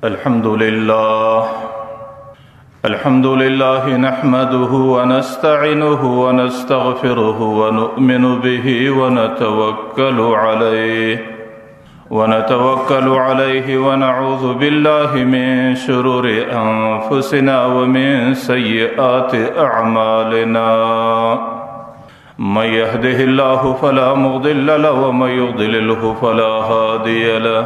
الحمد لله نحمده ونستعينه ونستغفره ونؤمن به ونتوكل عليه ونعوذ بالله من شرور أنفسنا ومن سيئات أعمالنا. من يهده الله فلا مضل له ومن يضلله فلا هادي له.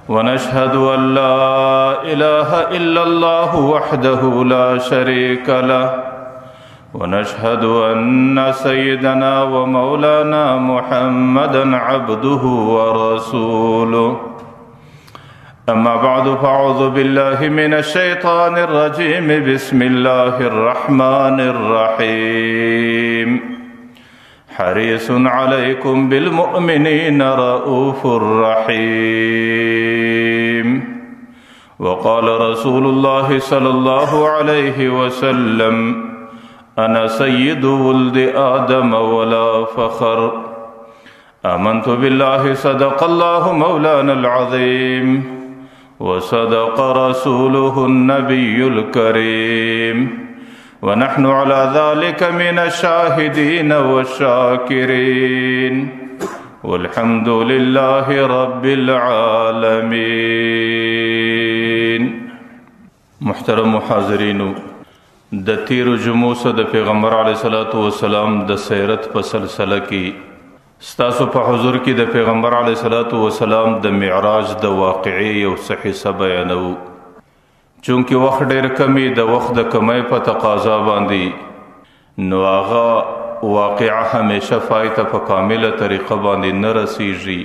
ونشهد أن لا إله إلا الله وحده لا شريك له. ونشهد أن سيدنا ومولانا محمدا عبده ورسوله. أما بعد فأعوذ بالله من الشيطان الرجيم. بسم الله الرحمن الرحيم. حريص عليكم بالمؤمنين رؤوف رحيم. وقال رسول الله صلى الله عليه وسلم: أنا سيد ولد آدم ولا فخر. آمنت بالله صدق الله مولانا العظيم وصدق رسوله النبي الكريم ونحن على ذلك من الشاهدين والشاكرين والحمد لله رب العالمين. محترم حاضرین، د تیر جمعو سه د پیغمبر علیه الصلاۃ والسلام د سیرت په سلسله کې ستاسو په حضور کې د پیغمبر علیه الصلاۃ والسلام د معراج د واقعې یو څه حصه بیانوو. چونکه وخت ډېر کمی د وخت د کمی په تقاضا باندې نو هغه واقعه همیشه فایته په کامله طریقه باندې نه رسیږي.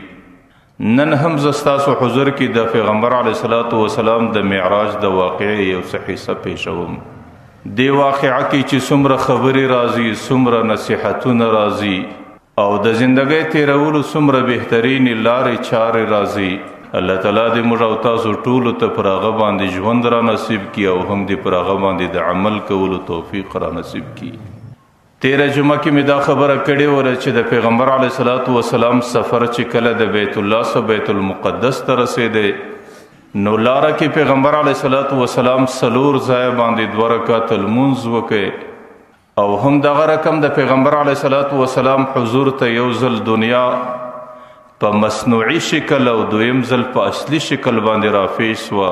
نن هم زه ستاسو حضور کې د پیغمبر علیه الصلاۃ والسلام د معراج د واقعې یو څه حصه پیښوم. دی واقعه کې چې څومره خبرې راځي، څومره نصیحتونه راځي او د زندګۍ تیرولو څومره بهترینې لارې چارې راځي، الله تعالی دې موږ او تاسو ټولو ته پر هغه باندې ژوند را نصیب کړي او هم دې پر هغه باندې د عمل کولو توفیق را نصیب کړي. تیره جمعه کې مې دا خبره کړې وه چې د پیغمبر علیه الصلاۃ والسلام سفر چې کله د بیت الله څخه بیت المقدس ته رسېدی نو لاره کې پیغمبر علیه الصلاۃ والسلام 4 ځایه باندې 2 رکعته لمونځ وکړ او هم دغه رقم د پیغمبر علیه الصلاۃ والسلام حضور ته یو ځل دنیا په مصنوعي شکل او دویم ځل په اصلي شکل باندې رافیع شوه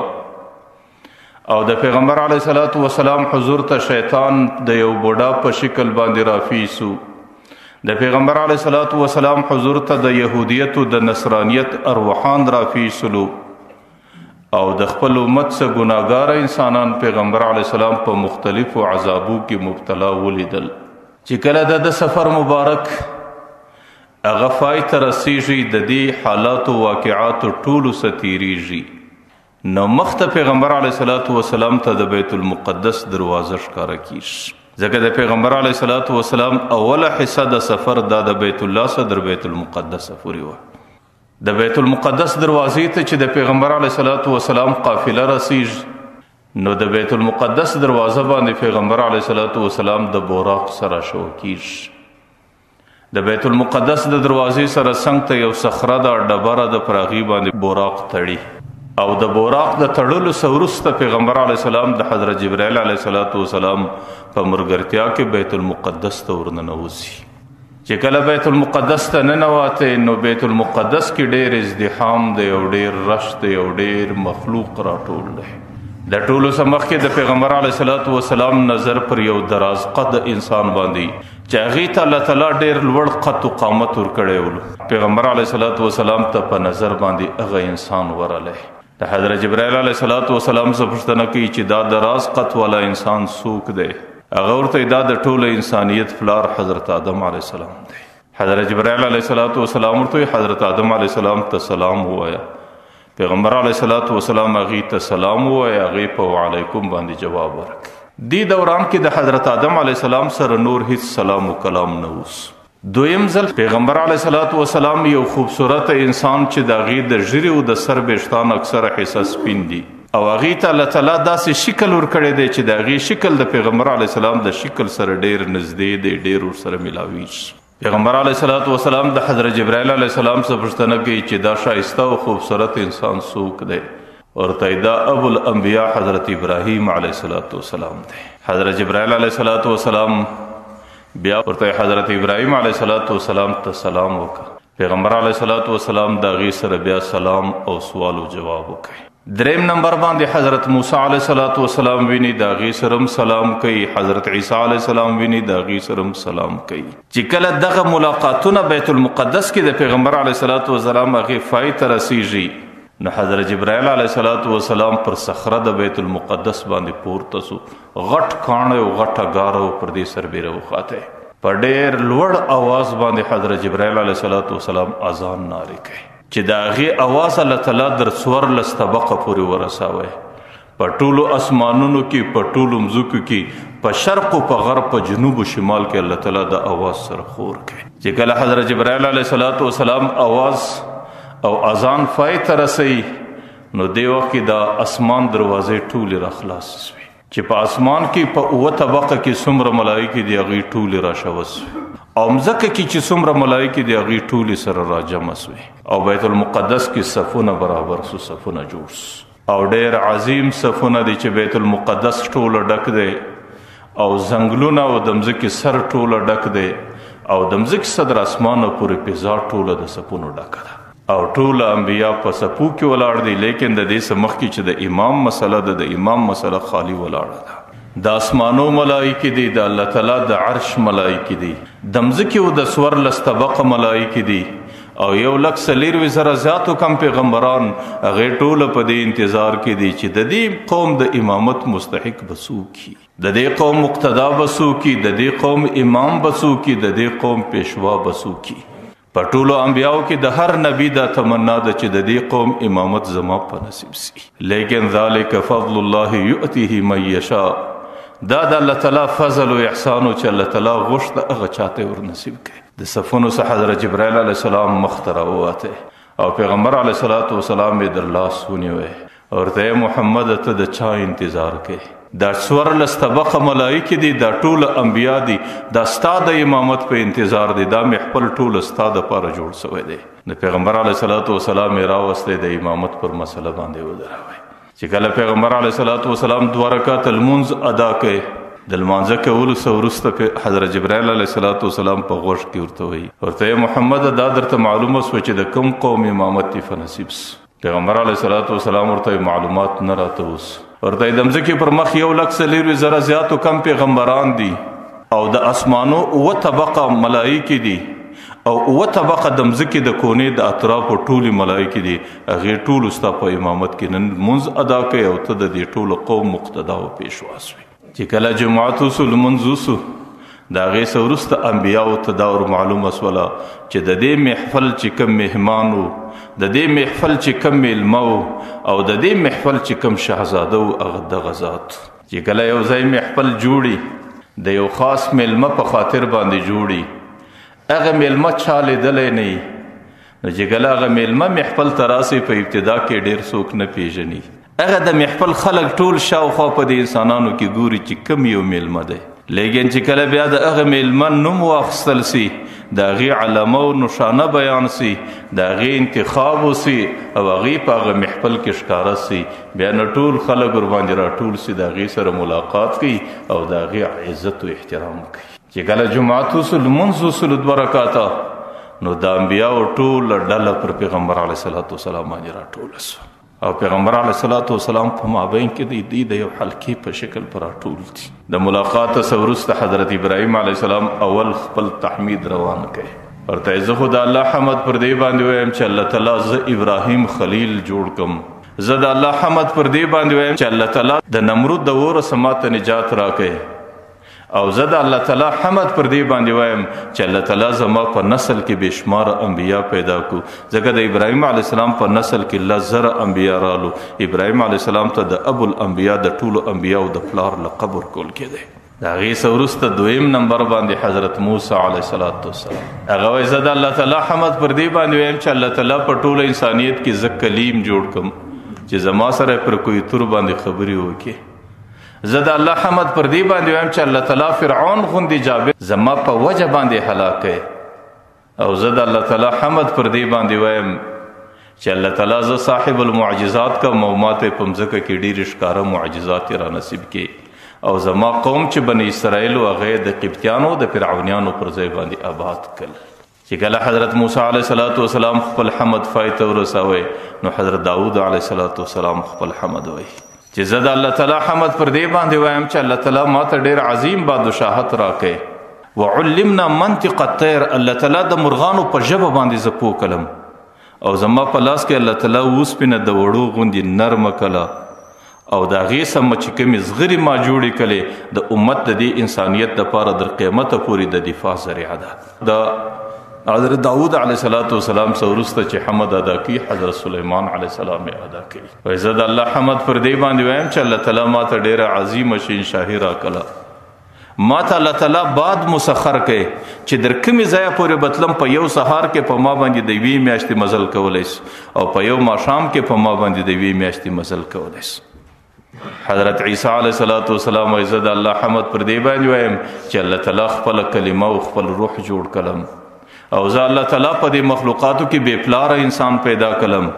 او د پیغمبر علیه الصلاۃ والسلام حضور ته شیطان د یو بوډا په شکل باندې رافیع شو. د پیغمبر علیه الصلاۃ والسلام حضور ته د یهودیت او د نصرانیت ارواحان رافیع شلو او د خپل امت څخه ګناهګار انسانان پیغمبر علیه السلام په مختلفو عذابو کې مبتلا ولیدل. چې کله د سفر مبارک هغه پای ته رسیږي د دې حالاتو واقعاتو ټولو څخه تیریږي نو مخته پیغمبر علیه الصلاۃ والسلام ته د بیت المقدس دروازه ښکاره کیږي. ځکه د پیغمبر علیه الصلاۃ والسلام اوله حصه د سفر د بیت الله څخه در بیت المقدس پورې وه. د بیت المقدس دروازې ته چې د پیغمبر علیه الصلاۃ والسلام قافله رسیږي نو د بیت المقدس دروازه باندې پیغمبر علیه الصلاۃ والسلام د بوراق سره شو کیږي. د بیت المقدس د دروازې سره څنګ ته یو صخره ده، ډبره د پراغي باندې بوراق تړي او د بوراق د تړلو څخه وروسته پیغمبر علیه السلام د حضرت جبرائیل علیه السلام په ملګرتیا کې بیت المقدس ته ورننوځي. چې کله بیت المقدس ته ننوته نو بیت المقدس کې ډېر ازدحام دی او ډېر رش دی او ډېر مخلوق راټول دی. د ټولو څخه مخکې د پیغمبر علیه الصلاۃ والسلام نظر پر یو دراز قد انسان باندې چې هغې ته الله تعالی ډېر لوړ قد و قامت ورکړی و. پیغمبر علیه الصلاۃ والسلام ته په نظر باندې هغه انسان ورغلی. د حضرت جبرائیل علیه السلام څخه پوښتنه کوي چې دا دراز قد والا انسان څوک دی؟ هغه ورته دا د ټوله انسانیت پلار حضرت آدم علیه السلام دی. حضرت جبرائیل علیه السلام ورته حضرت آدم علیه السلام ته سلام ووایه. پیغمبر علیه السلام هغې ته سلام ووایه، هغې په وعلیکم باندې جواب ورکړ. دې دوران کې د حضرت آدم علیه السلام سره نور هیڅ سلام و کلام نه اوس. دویم ځل پیغمبر علیه السلام یو خوبصورت انسان چې د هغې د ږیرې او د سر ویښتان اکثره حصه سپین دي او هغې ته الله تعالی داسې شکل ورکړی دی چې د هغې شکل د پیغمبر علیه السلام د شکل سره ډېر نږدې دی، ډېر ورسره ملاویږي. پیغمبر علیه السلام د حضرت جبرائیل علیه السلام څخه پوښتنه کوي چې دا ښایسته او خوبصورت انسان څوک دی؟ ورته دا ابو الانبیاء حضرت ابراهیم علیه السلام دی. حضرت جبرائیل علیه السلام بیا ورته حضرت ابراهیم علیه السلام ته سلام وکړه. پیغمبر علیه السلام د هغې سره بیا سلام او سوال او جواب وکړي. دریم نمبر باندې حضرت موسی علیه السلام ویني، د هغې سره هم سلام کوي. حضرت عیسی علیه السلام ویني، د هغې سره هم سلام کوي. چې کله دغه ملاقاتونه بیت المقدس کې د پیغمبر علیه السلام هغې پای ته رسیږي، نو حضرت جبرائیل علیه السلام پر صخره د بیت المقدس باندې پورته سو. غټ کاڼه او غټه ګاره پر دې سربیره وخاته. په ډېر لوړ اواز باندې حضرت جبرائیل علیه السلام اذان ناری کوي چې د هغې اواز الله تعالی در 14 طبقه پورې ورساوی. په ټولو اسمانونو کې، په ټولو مځکو کې، په شرق او په غرب، په جنوب او شمال کې الله تعالی د اواز سره خور کوي. چې کله حضرت جبرائیل علیه السلام اواز او اذان پای ته رسوي، نو دې وخت کې د اسمان دروازې ټولې را خلاصې سوې، چې په اسمان کې په 9 طبقه کې څومره ملایکې دي هغې ټولې را شوه سوې، او مځکه کې چې څومره ملایکې دي هغې ټولې سره را جمع سوې، او بیت المقدس کې صفونه برابر سو، صفونه جوړ سو، او ډېر عظیم صفونه دي چې بیت المقدس ټوله ډک دی، او ځنګلونه او د مځکې سر ټوله ډک دی، او د مځکې صدر اسمانه پورې فضا ټوله د صفونو ډکه ده، او ټول انبیا په صفو کې ولاړ دي. لیکن د دې څخه مخکې چې د امام مسله ده، د امام مسله خالی ولاړه ده. د اسمانو ملایکې دي، د الله تعالی د عرش ملایکې دي، د مځکې او د 14 طبقه ملایکې دي، او 1,40,000 زیاتو کم پیغمبران هغې ټوله په دې انتظار کې دي چې د دې قوم د امامت مستحق به څوک وي، د دې قوم مقتدا به څوک وي، د دې قوم امام به څوک وي، د دې قوم پیشوا به څوک وي. په ټولو انبیاو کې د هر نبی دا تمنا ده چې د دې قوم امامت زما په نصیب سي. لیکن ذلک فضل الله یؤتیه من یشاء، دا د الله تعالی فضل او احسان چې الله تعالی غوښته هغه چاته ور نصیب کوي. د صفونو څخه حضرت جبرائیل علیه السلام مخ ته راووته، او پیغمبر علیه السلام یې در لاس ونیوی، ورته محمد ته د چا انتظار کوي؟ دا 14 طبقه ملائکه دي، دا ټول انبیا دي، دا ستا د امامت په انتظار دي، دا محفل ټول ستا دپاره جوړ سوی دی. د پیغمبر علیه السلام یې راوستی د امامت پر مسله باندې ودروی. چې کله پیغمبر علیه السلام 2 رکعات لمونځ ادا کوي، د لمانځه کولو څخه وروسته حضرت جبرائیل علیه السلام په غوږ کې ورته وایي، ورته محمد دا درته معلومه سوه چې د کوم قوم امامت دې په نصیب سو؟ پیغمبر علیه السلام ورته معلومات نه راته اوس، ورته د مځکې پر مخ 1,40,000 زیاتو کم پیغمبران دي، او د اسمانو 9 طبقه ملایکې دي، او 9 طبقه د مځکې د کونې د اطرافو ټولې ملایکې دي، هغې ټولو ستا په امامت کې نن لمونځ ادا کوي، او ته د دې ټولو قوم مقتدا او پیشوا سوې. چې کله جماعت وسو، لمونځ وسو، د هغې څه وروسته انبیاو ته دا ور معلومه سوله چې د دې محفل چې کوم مهمان و، د دې محفل چې کوم میلمه و، او د دې محفل چې کوم شهزاده و، هغه دغه ذات. چې کله یو ځای محفل جوړي، د یو خاص میلمه په خاطر باندې جوړي، هغه میلمه چا لیدلی نه وي، نو چې کله هغه میلمه محفل ته راسي، په ابتدا کې ډېر څوک نه پیژني، هغه د محفل خلک ټول شاوخوا په دې انسانانو کې ګوري چې کوم یو میلمه دی. لیکن چې کله بیا د هغه میلمه نوم واخیستل سي، د هغې علامه او نشانه بیان سي، د هغې انتخاب وسي، او هغې په هغه محفل کې ښکاره سي، بیا نو ټول خلک ورباندې راټول سي، د هغې سره ملاقات کوي، او د هغې عزت او احترام کوي. چې کله جماعت وسو، لمونځ وسو 2 رکعاته، نو د انبیاو ټوله ډله پر پیغمبر علیه السلام باندې راټوله سوه، او پیغمبر علیه السلام په مابین کې دی د یو حلقې په شکل پر راټول دي. د ملاقات څخه وروسته حضرت ابراهیم علیه السلام اول خپل تحمید روان کړي، ورته زه خو د الله حمد پر دې باندې وایم چې الله تعالی زه ابراهیم خلیل جوړ کم، زه د الله حمد پر دې باندې وایم چې الله تعالی د نمرود د اور څخه ماته نجات راکړي، او زه د الله تعالی حمد پر دې باندې وایم چې الله تعالی زما په نسل کې بېشماره انبیا پیدا کو، ځکه د ابراهیم علیه السلام په نسل کې 10,000 انبیا رالو. ابراهیم علیه السلام ته د ابو الانبیا، د ټولو انبیاو د پلار لقب ورکول کېدی. د هغې څه وروسته 2م نمبر باندې حضرت موسی علیه السلام، هغه وایي زه د الله تعالی حمد پر دې باندې وایم چې الله تعالی په ټوله انسانیت کې زه کلیم جوړ کړم چې زما سره پر کوی تور باندې خبرې وکړي. زه د الله حمد پر دې باندې وایم چې الله تعالی فرعون غوندې جابر زما په وجه باندې هلاک کړي، او زه د الله تعالی حمد پر دې باندې وایم چې الله تعالی ز صاحب المعجزات کا مومات په مځکه کې ډېر ښکاره معجزات را نصیب کې او زما قوم چې بني اسرائیل او هغه د قبطیانو د فرعونیانو پر ځای باندې آباد کړل. چې کله حضرت موسی علیه السلام خپل حمد فایته ورسوي نو حضرت داود علیه السلام خپل حمد وایي چې زه د الله تعالی حمد پر دې باندې وایم چې الله تعالی ماته ډېر عظیم بادشاهت راکړي. وعلمنا منطق الطير، الله تعالی د مرغانو په ژبه باندې زه پوه کړم او زما په لاس کې الله تعالی اوسپنه د وړو غوندې نرمه کړه او د هغې سمه چې کومې زغرې ما جوړې کړې د امت د دې انسانیت دپاره تر قیامته پورې د دفاع ذریعه ده. د حضرت داود علیه السلام څخه وروسته چې حمد ادا کوي حضرت سلیمان علیه السلام ادا کوي. وایي زه د الله حمد پر دې باندې وایم چې الله تعالی ما ته ډېره عظیمه شهنشاهي راکړه. ما ته الله تعالی باد مسخر کړي چې در کومې ځایه پورې بتلم په یو سهار کې په ما باندې د یوې میاشتې مزل کولی سو او په یو ماښام کې په ما باندې د یوې میاشتې مزل کولی سو. حضرت عیسی علیه السلام وایي زه د الله حمد پر دې باندې وایم چې الله تعالی خپله کلمه او خپل روح جوړ کړم او زه الله تعالی په دې مخلوقاتو کې بې پلاره انسان پیدا کړم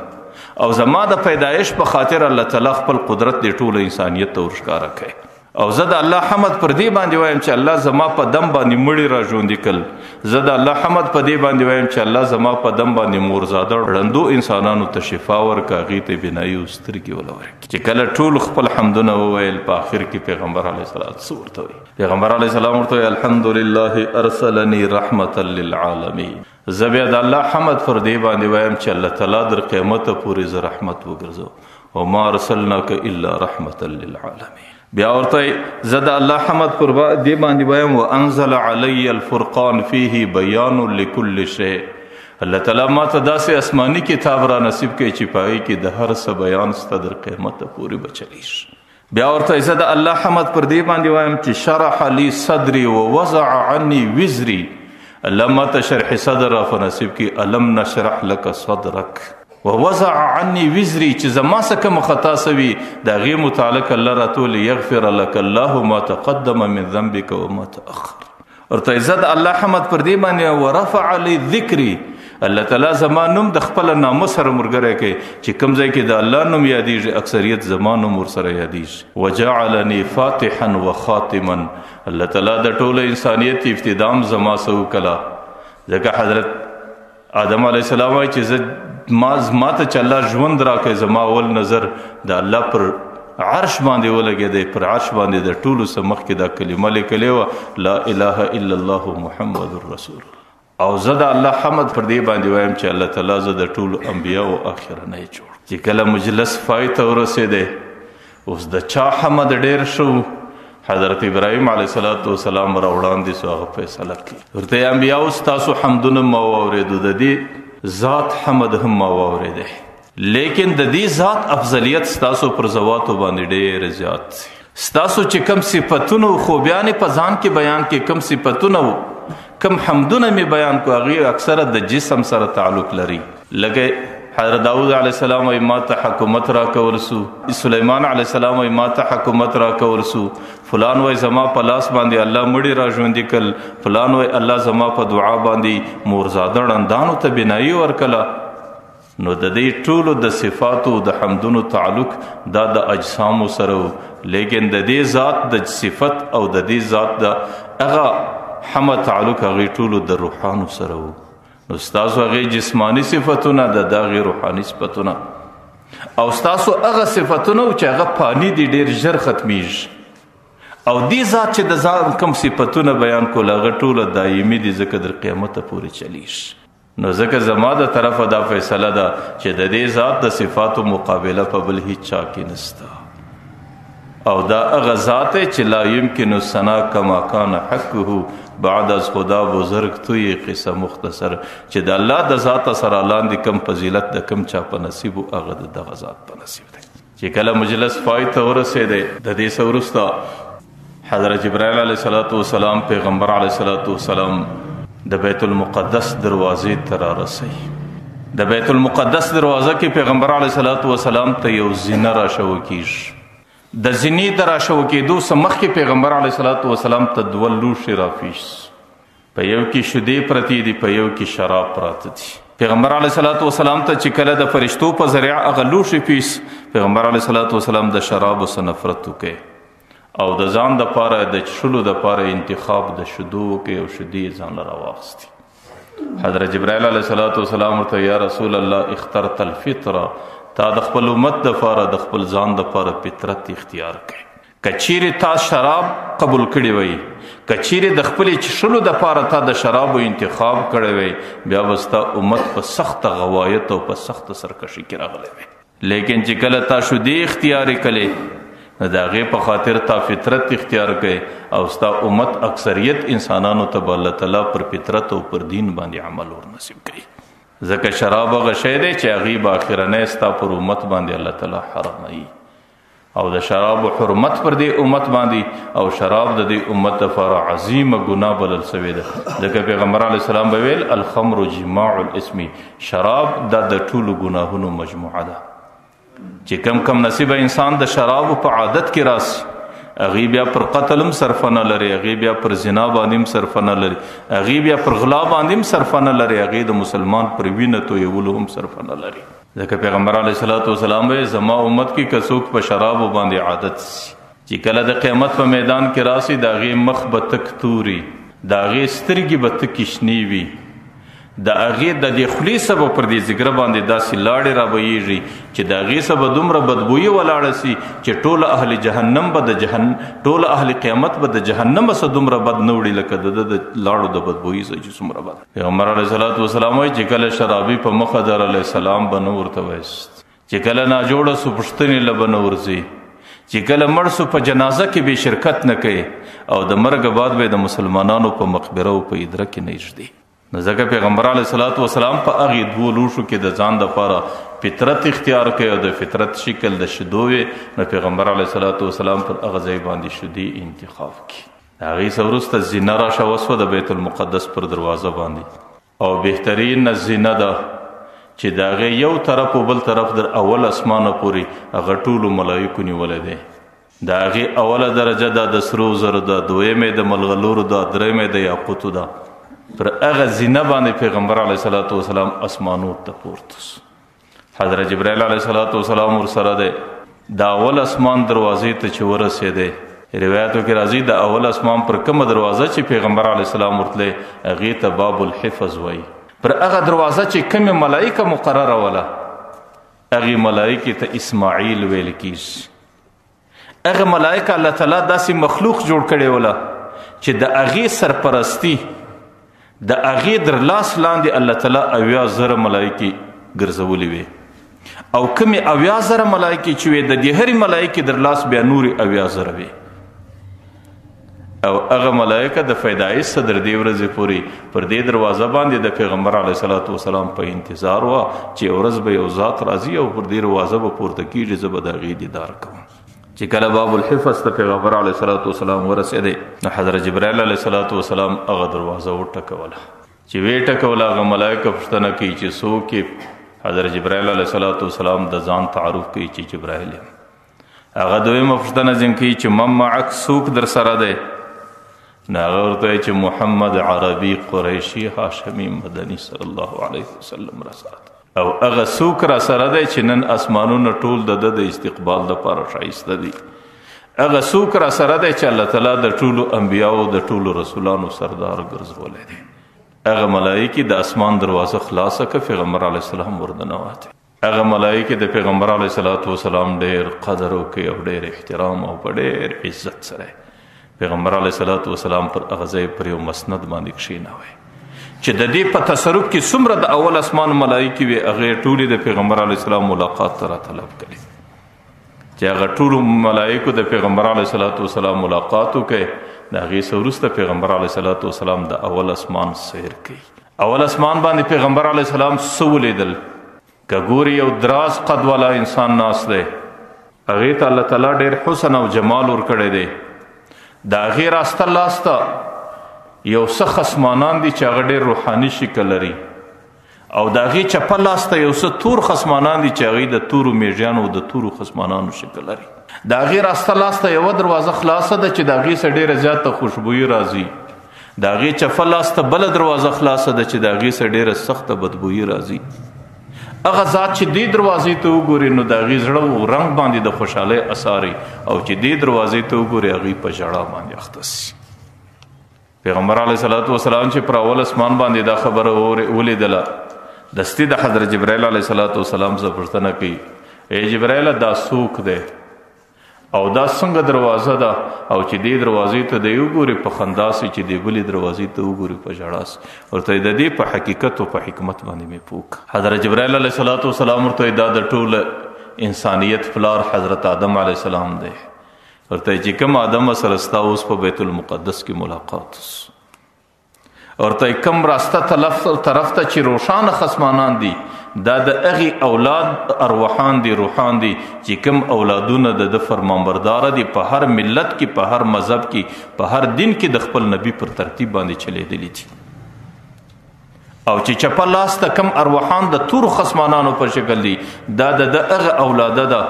او زما د پیدایش په خاطر الله تعالی خپل قدرت دې ټول انسانیت ته ورښکاره کړي. او زه د الله حمد پر دې باندې وایم چې الله زما په دم باندې مړي را ژوندي کړل. زه د الله حمد په دې باندې وایم چې الله زما په دم باندې مورزاده ړندو انسانانو ته شفا ورکړه، هغې ته بینایي او سترګې وله ورکړي. چې کله ټول خپل حمدونه وویل په آخر کې پیغمبر علیه السلام څه ورته وایي؟ پیغمبر علیه السلام ورته وایي الحمدلله ارسلني رحمة للعالمین. زه بیا د الله حمد پر دې باندې وایم چې الله تعالی در قیامته پورې زه رحمت وګرځو وما ارسلناک الا رحمة للعالمین. بیا ورته زه د الله حمد پر دې باندې وایم وانزل علی الفرقان فیه بیان لکل شیء. الله تعالی ما ته داسې آسماني کتاب را نصیب کړي چې په هغې کې د هر څه بیان سته در قیامته پورې به چلیږي. بیا ورته زه د الله حمد پر دې باندې وایم چې شرح لی صدري ووضع عني وزري. الله ما ته شرح صدر را په نصیب کړي الم نشرح لک صدرک ووضع عني وزري چې زما څه کومه خطا سوي د هغې متعلق الله راته یغفر لک الله ما تقدم من ذنبک وما تأخر. ورته زه د الله حمد پر دې باندې ورفع لی ذکري. الله تعالی زما نوم د خپل نامه سره ملګری کوي چې کوم ځای کې د الله نوم یادیږي اکثریت زما نوم ورسره یادیږي. وجعلني فاتحا وخاتما. الله تعالی د ټوله انسانیت افتدام زما څه وکړه ځکه حضرت آدم علیه السلام وایي چې ما ته چې الله ژوند راکړی زما اول نظر د الله پر عرش باندې ولګېدی. پر عرش باندې د ټولو څه مخکې دا کلمه لیکلې وه لا اله الا الله محمد رسول الله. او زه د الله حمد پر دې باندې وایم چې الله تعالی زه د ټولو انبیاو اخرنی جوړ. چې کله مجلس پای ته ورسېدی اوس د چا حمد ډېر شو؟ حضرت ابراهیم علیه السلام را وړاندې سو هغه فیصله کړي. ورته انبیاو ستاسو حمدونه ما واورېدو د دې ذات حمد هم ما واورېدی لیکن د دې ذات افضلیت ستاسو پر ذواتو باندې ډېر زیات دی. ستاسو چې کم صفتونه و خوبیانې په ځان کې بیان کې کم صفتونه و کم حمدونه مې بیان کو هغې اکثره د جسم سره تعلق لري. لکه حضرت داود علیه السلام وایي ما ته حکومت را کول سو، سلیمان علیه السلام وایي ما ته حکومت را کول سو، فلان وایي زما په لاس باندې الله مړي را ژوندي کړل، فلان وایي الله زما په دعا باندې مورزاده ړندانو ته بینایي ورکړله. نو د دې ټولو د صفاتو د حمدونو تعلق دا د اجسامو سره و لیکن د دې ذات د صفت او د دې ذات د هغه حمد تعلق هغې ټولو د روحانو سره و. نو ستاسو هغې جسمانی صفتونه د هغې روحاني صفتونه او ستاسو هغه صفتونه چې هغه فاني دي ډېر ژر ختمیږي او دې ذات چې د ځان کوم صفتونه بیان کول هغه ټوله دایمي دي ځکه در قیامته پورې چلیږي. نو ځکه زما د طرفه دا فیصله ده چې د دې ذات د صفاتو مقابله په بل هیڅ چا کې نسته او دا هغه ذات چې لا یمکن الثنا کما کان حقه بعد از خدا بزرگ توی قصه مختصر چې د الله د ذات سره لاندې کم فضیلت د کم چا په نصیب او هغه د دغه ذات په نصیب دی. چې کله مجلس پای ته ورسېدی د دې څه وروسته حضرت جبرائیل علیه السلام پیغمبر علیه السلام د بیت المقدس دروازې ته را رسي. د بیت المقدس دروازه کې پیغمبر علیه السلام ته یو زینه را شوه کیږي. د زینې د را شوه کېدو څه مخکې پیغمبر علیه السلام ته دوه لوښي راپیش، په یو کې شیدې پرتې دي په یو کې شراب پراته دي. پیغمبر علیه الصلاۃ والسلام ته چې کله د فرشتو په ذریعه هغه لوښي پیس، پیغمبر علیه الصلاۃ والسلام د شرابو څخه نفرت وکړي او د ځان دپاره د څښلو دپاره انتخاب د شیدو وکړي او شیدې ځان له راواخیستې. حضرت جبرائیل علیه الصلاۃ والسلام ورته یا رسول الله اخترت الفطره، تا د خپل امت دپاره د خپل ځان دپاره فطرت اختیار کړي. که چیرې تا شراب قبول کړی وی، که چیرې د خپلې څښلو دپاره تا د شرابو انتخاب کړی وی، بیا به ستا امت په سخته غوایت او په سخته سرکشي کې راغلی وی. لیکن چې کله تا شیدې اختیار کړې نو د هغې په خاطر تا فطرت اختیار کړې او ستا امت اکثریت انسانانو ته به الله تعالی پر فطرت او پر دین باندې عمل ورنصیب کړي. ځکه شراب هغه شی دی چې هغې به اخرنی ستا پر امت باندې الله تعالی حراموي او د شراب حرمت پر دې امت باندې او شراب د دې امت دپاره عظیمه ګناه بلل سوې ده. ځکه پیغمبر علیه السلام به ویل الخمر جماع الاسم، شراب دا د ټولو ګناهونو مجموعه ده. چې کم کم نصیبه انسان د شرابو په عادت کې راسي، هغې بیا پر قتل هم صرفه نه لري، هغې بیا پر زنا باندې هم صرفه نه لري، هغې بیا پر غلا باندې هم صرفه نه لري، هغې د مسلمان پر وینه تویولو هم صرفه نه لري. ځکه پیغمبر علیه الصلاۃ والسلام به زما امت کې که څوک په شرابو باندې عادت سي، چې کله د قیامت په میدان کې راسي د هغې مخ به تک توري، د هغې سترګې به تکې شنې وي، د هغې د دې خولې څه به پر دې ځګره باندې داسې لاړې رابهیږي چې د هغې څه به دومره بدبویي ولاړه سي چې ټوله اهل جهنم به ټوله اهل قیامت به د جهنم څه دومره بد نه وړي لکه د د لاړو د بدبویي څه چې څومره بد. پیغمبر علیه الصلاۃ والسلام وایي چې کله شرابي په مخ در علیه السلام به نه ورته وایست، چې کله ناجوړه سو پوښتنې له به نه ورځي، چې کله مړ سو په جنازه کې به شرکت نه کوي او د مرګ بعد به د مسلمانانو په مقبره او په ادره کې نه ایږدي. نو ځکه پیغمبر علیه الصلاۃ والسلام په هغې دوو لوښو کې د ځان دپاره فطرت اختیار کوي او د فطرت شکل د شیدو وي، نو پیغمبر علیه الصلاۃ والسلام پر هغه ځای باندې شیدې انتخاب کړي. د هغې څه وروسته زینه راشه وسوه د بیت المقدس پر دروازه باندې، او بهترین زینه ده چې د هغې یو طرف او بل طرف در اول اسمانه پورې هغه ټولو ملایکو نیولی دی. د هغې اوله درجه ده د سرو زرو ده، دویمې د ملغلرو ده، درېمې د یاقوتو ده. پر هغه زینه باندې پیغمبر علیه الصلاۃ والسلام اسمانو ته پورته سو. حضرت جبرائیل علیه الصلاۃ والسلام ورسره دی. د اول اسمان دروازې ته چې ورسېدی، روایتو کې راځي د اول اسمان پر کومه دروازه چې پیغمبر علیه السلام ورتلی هغې ته باب الحفظ وایي. پر هغه دروازه چې کومې ملایکه مقرره وله هغې ملایکې ته اسماعیل ویل کیږي. هغه ملایکه الله تعالی داسې مخلوق جوړ کړی وله چې د هغې سرپرستی د هغې در لاس لاندې الله تعالی 80,000 ملایکې ګرځولې وې، او کومې 80,000 ملایکې چې وې د دې هرې ملایکې در لاس بیا نورې 80,000 وې، او هغه ملایکه د پیدایش څخه تر دې ورځې پورې پر دې دروازه باندې د پیغمبر علیه الصلاۃ والسلام په انتظار وه چې ورځ به یو ذات راځي او پر دې دروازه به پورته کېږي، زه به د هغې دیدار کوم. چې کله باب الحفظ ته پیغمبر علیه الصلاۃ والسلام ورسېدی نو حضرت جبرائیل علیه الصلاۃ والسلام هغه دروازه وټکوله. چې ویې ټکوله هغه ملایکه پوښتنه کوي چې څوک یې؟ حضرت جبرائیل علیه الصلاۃ والسلام د ځان تعارف کوي چې جبرائیل یم. هغه دویمه پوښتنه ځین کوي چې من معک، څوک در سره دی؟ نو هغه ورته وایي چې محمد عربي قریشي هاشمي مدني صلی الله علیه وسلم را سره دی، او هغه څوک را سره دی چې نن اسمانونه ټول د د استقبال دپاره ښایسته دي، هغه څوک را سره دی چې الله تعالی د ټولو انبیاو د ټولو رسولانو سردار ګرځولی دی. هغه ملایکې د اسمان دروازه خلاصه که پیغمبر علیه السلام ورننوتې. هغه ملایکې د پیغمبر علیه الصلاۃ والسلام ډېر قدر وکړي او ډېر احترام او په ډېر عزت سره پیغمبر علیه الصلاۃ والسلام پر هغه ځای پر یو مسند باندې کښېنوی چې د دې په تصرف کې څومره د اول اسمان ملایکې وې هغې ټولې د پیغمبر علیه السلام ملاقات ته راطلب کړي، چې هغه ټولو ملایکو د پیغمبر علیه الصلاۃ والسلام ملاقات وکړي. د هغې څه وروسته پیغمبر علیه الصلاۃ والسلام د اول اسمان سیر کوي. اول اسمان باندې پیغمبر علیه السلام څه ولیدل؟ که ګوري یو دراز قد والا انسان ناست دی، هغې ته الله تعالی ډېر حسن او جمال ورکړی دی. د هغې راسته لاسته یو څه خصمانان دي چې هغه ډېر روحاني شکل لري، او د هغې چپه لاسته یو څه تور خصمانان دي چې هغې د تورو میږیانو او د تورو خصمانانو شکل لري. د هغې راسته لاسته یوه دروازه خلاصه ده چې د هغې څخه ډېره زیاته خوشبویي راځي، د هغې چپه لاس ته بله دروازه خلاصه ده چې د هغې څخه ډېره سخته بدبویي راځي. هغه ذات چې دې دروازې ته وګوري نو د هغې زړه رنګ باندې د خوشحالۍ اثار او چې دې دروازې ته وګوري هغې په ژړا باندې اخته سي. پیغمبر علیه الصلاة والسلام چې پر اول اسمان باندې دا خبره ولیدله دستي د حضرت جبرائیل علیه الصلاة والسلام څخه پوښتنه کوي ای جبرائیل دا څوک دی او دا څنګه دروازه ده او چې دې دروازې ته دی وګوري په خندا سي چې دې بلې دروازې ته وګوري په ژړا سي. ورته د دې په حقیقت او په حکمت باندې مې پوه. حضرت جبرائیل علیه الصلاة والسلام ورته دا د ټول انسانیت پلار حضرت آدم علیه السلام دی. ورته چې کوم آدم سره ستا اوس په بیت المقدس کې ملاقات ورته کوم راسته طرف ته چې روښانه خصمانان دي دا د هغې اولاد ارواحان دي روحان دي چې کوم اولادونه د فرمانبرداره دي په هر ملت کې په هر مذهب کې په هر دین کې د خپل نبی پر ترتیب باندې چلیدلی دي او چې چپه لاس ته کوم ارواحان د تورو خصمانانو په شکل دي دا د هغه اولاده ده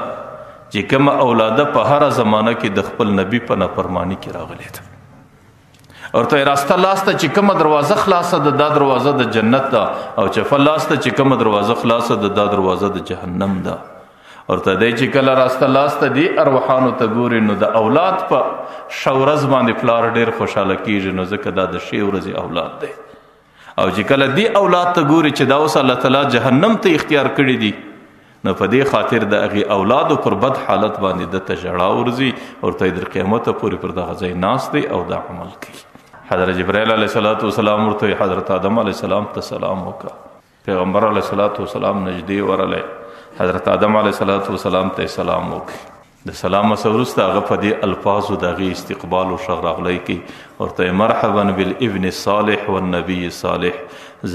چې کوم اولاده په هر زمانه کې د خپل نبی په نافرمانی کې راغلی ده. ورته راسته لاس ته چې کومه دروازه خلاصه ده دا دروازه د جنت ده او چپه لاس ته چې کومه دروازه خلاصه ده دا دروازه د جهنم ده. ورته دی چې کله راسته لاس ته دې ارواحانو ته ګوري نو د اولاد په ښه ورځ باندې پلار ډېر خوشحاله کېږي نو ځکه دا د ښې ورځې اولاد دی. او چې کله دې اولاد ته ګوري چې دا اوس الله تعالی جهنم ته اختیار کړي دي نو په دې خاطر د هغې اولادو پر بد حالت باندې دته ژړا ورځي. ورته تر قیامته پورې پر دغه ځای ناست دی او دا عمل کوي. حضرت جبرائیل علیه الصلاة والسلام ورته حضرت آدم علیه السلام ته سلام وکړه. پیغمبر علیه الصلاة والسلام نږدې ورغلی حضرت آدم علیه الصلاة والسلام ته سلام وکړي. د سلام څخه وروسته هغه په دې الفاظو د هغې استقبال او ښه راغلی کوي. ورته مرحبا بالابن الصالح والنبي الصالح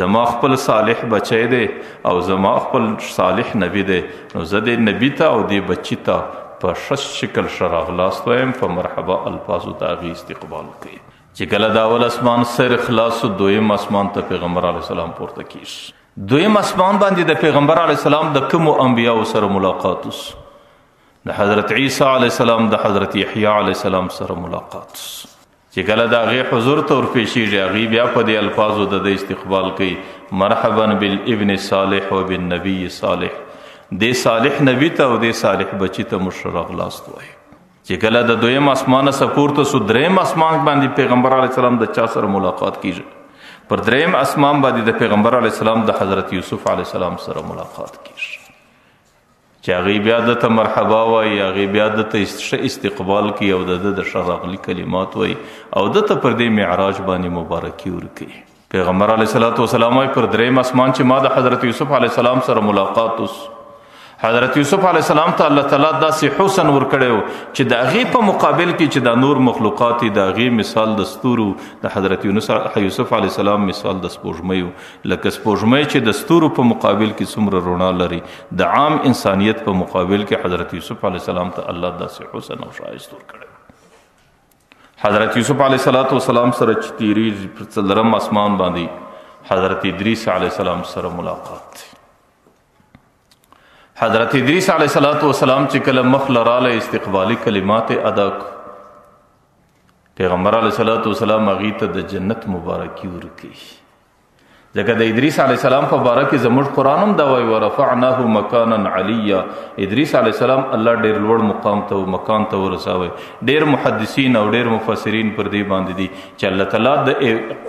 زما خپل صالح بچی دی او زما خپل صالح نبی دی نو زه دې نبي ته او دې بچي ته په ښه شکل ښه راغلاست وایم. په مرحبا الفاظو د هغې استقبال کوي. چې کله د اول اسمان سر خلاص دویم اسمان ته پیغمبر علیه السلام پورته کیږي. دویم اسمان باندې د پیغمبر علیه السلام د کومو انبیاو سره ملاقات د حضرت عیسی علیه السلام د حضرت یحیی علیه السلام سره ملاقات چې کله د هغې حضور ته ورپېښېږي هغې بیا په دې الفاظو د ده استقبال کوي مرحبا بالابن صالح و بالنبي صالح. دې صالح نبي ته او دې صالح بچي ته موږ ښه راغلاست وایو. چې کله د دویم اسمانه څخه پورته سو دریم اسمان باندې پیغمبر علیه السلام د چا سره ملاقات کیږي؟ پر دریم اسمان باندې د پیغمبر علیه السلام د حضرت یوسف علیه السلام سره ملاقات کیږي چې هغې بیا دته مرحبا وایي هغې بیا دته ښه استقبال کوي او د ده د ښه راغلي کلمات وایي او دته پر دې معراج باندې مبارکي ورکوي. پیغمبر علیه الصلاة والسلام وایي پر دریم اسمان چې ما د حضرت یوسف علیه السلام سره ملاقات وس حضرت یوسف علیه السلام ته الله تعالی داسې حسن ورکړی و چې د هغې په مقابل کې چې دا نور مخلوقات دي د هغې مثال د ستورو د حضرت یوسف علیه السلام مثال د سپوږمۍ و. لکه سپوږمۍ چې د ستورو په مقابل کې څومره رڼا لري د عام انسانیت په مقابل کې حضرت یوسف علیه السلام ته الله داسې حسن او ښایست ورکړی. حضرت یوسف علیه السلام سره چې تیریږي پر څلورم اسمان باندې حضرت ادریس علیه السلام سره ملاقات دی. حضرت ادریس علیه السلام چې کله مخ لراله استقبالی کلمات ادا کړ پیغمبر علیه السلام هغې ته د جنت مبارکي ورکوي. ځکه د ادریس علیه السلام په باره کې زموږ قرآن هم دا وایي ورفعناه مکانا علیا. ادریس علیه السلام الله ډېر لوړ مقام ته مکان ته ورسوی. ډېر محدثین او ډېر مفسرین پر دې باندې دي چې الله تعالی د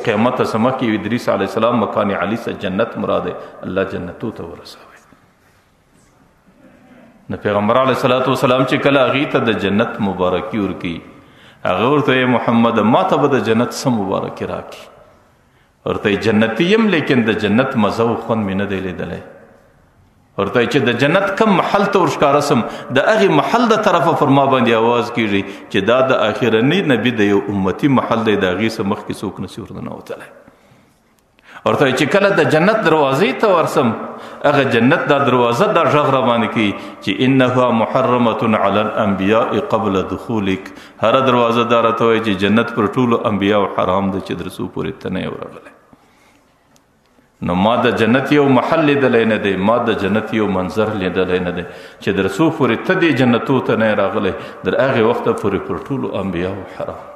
قیامت څخه مخکې ادریس علیه السلام مکان علی څخه جنت مراد دی الله جنتو ته ورسوی. نو پیغمبر علیه السلام چې کله هغې ته د جنت مبارکي ورکوي هغه ورته محمد ما ته به د جنت څه مبارکي راکړي ورته جنتي یم لیکن د جنت مزه او خوند مې نه دی لیدلی ورته چې د جنت کم محل ته ورښکاره سم د هغې محل د طرفه پر ما باندې آواز کېږي چې دا د آخرني نبي د یو امتي محل دی د هغې څه مخکې څوک نسي ورننوتلی. ورته چې کله د جنت دروازې ته ورسم هغه جنت دا دروازه دا غږ راباندې کوي چې انها محرمة علی الانبیاء قبل دخولک. هره دروازه دا راته وایي چې جنت پر ټولو انبیاو حرام دی چې در څو پورې ته نه یې ورغلی. نو ما د جنت یو محل لیدلی نه دی ما د جنت یو منظر لیدلی نه دی چې در څو پورې ته دې جنتو ته نه یې راغلی در هغې وخته پورې پر ټولو انبیاو حرام.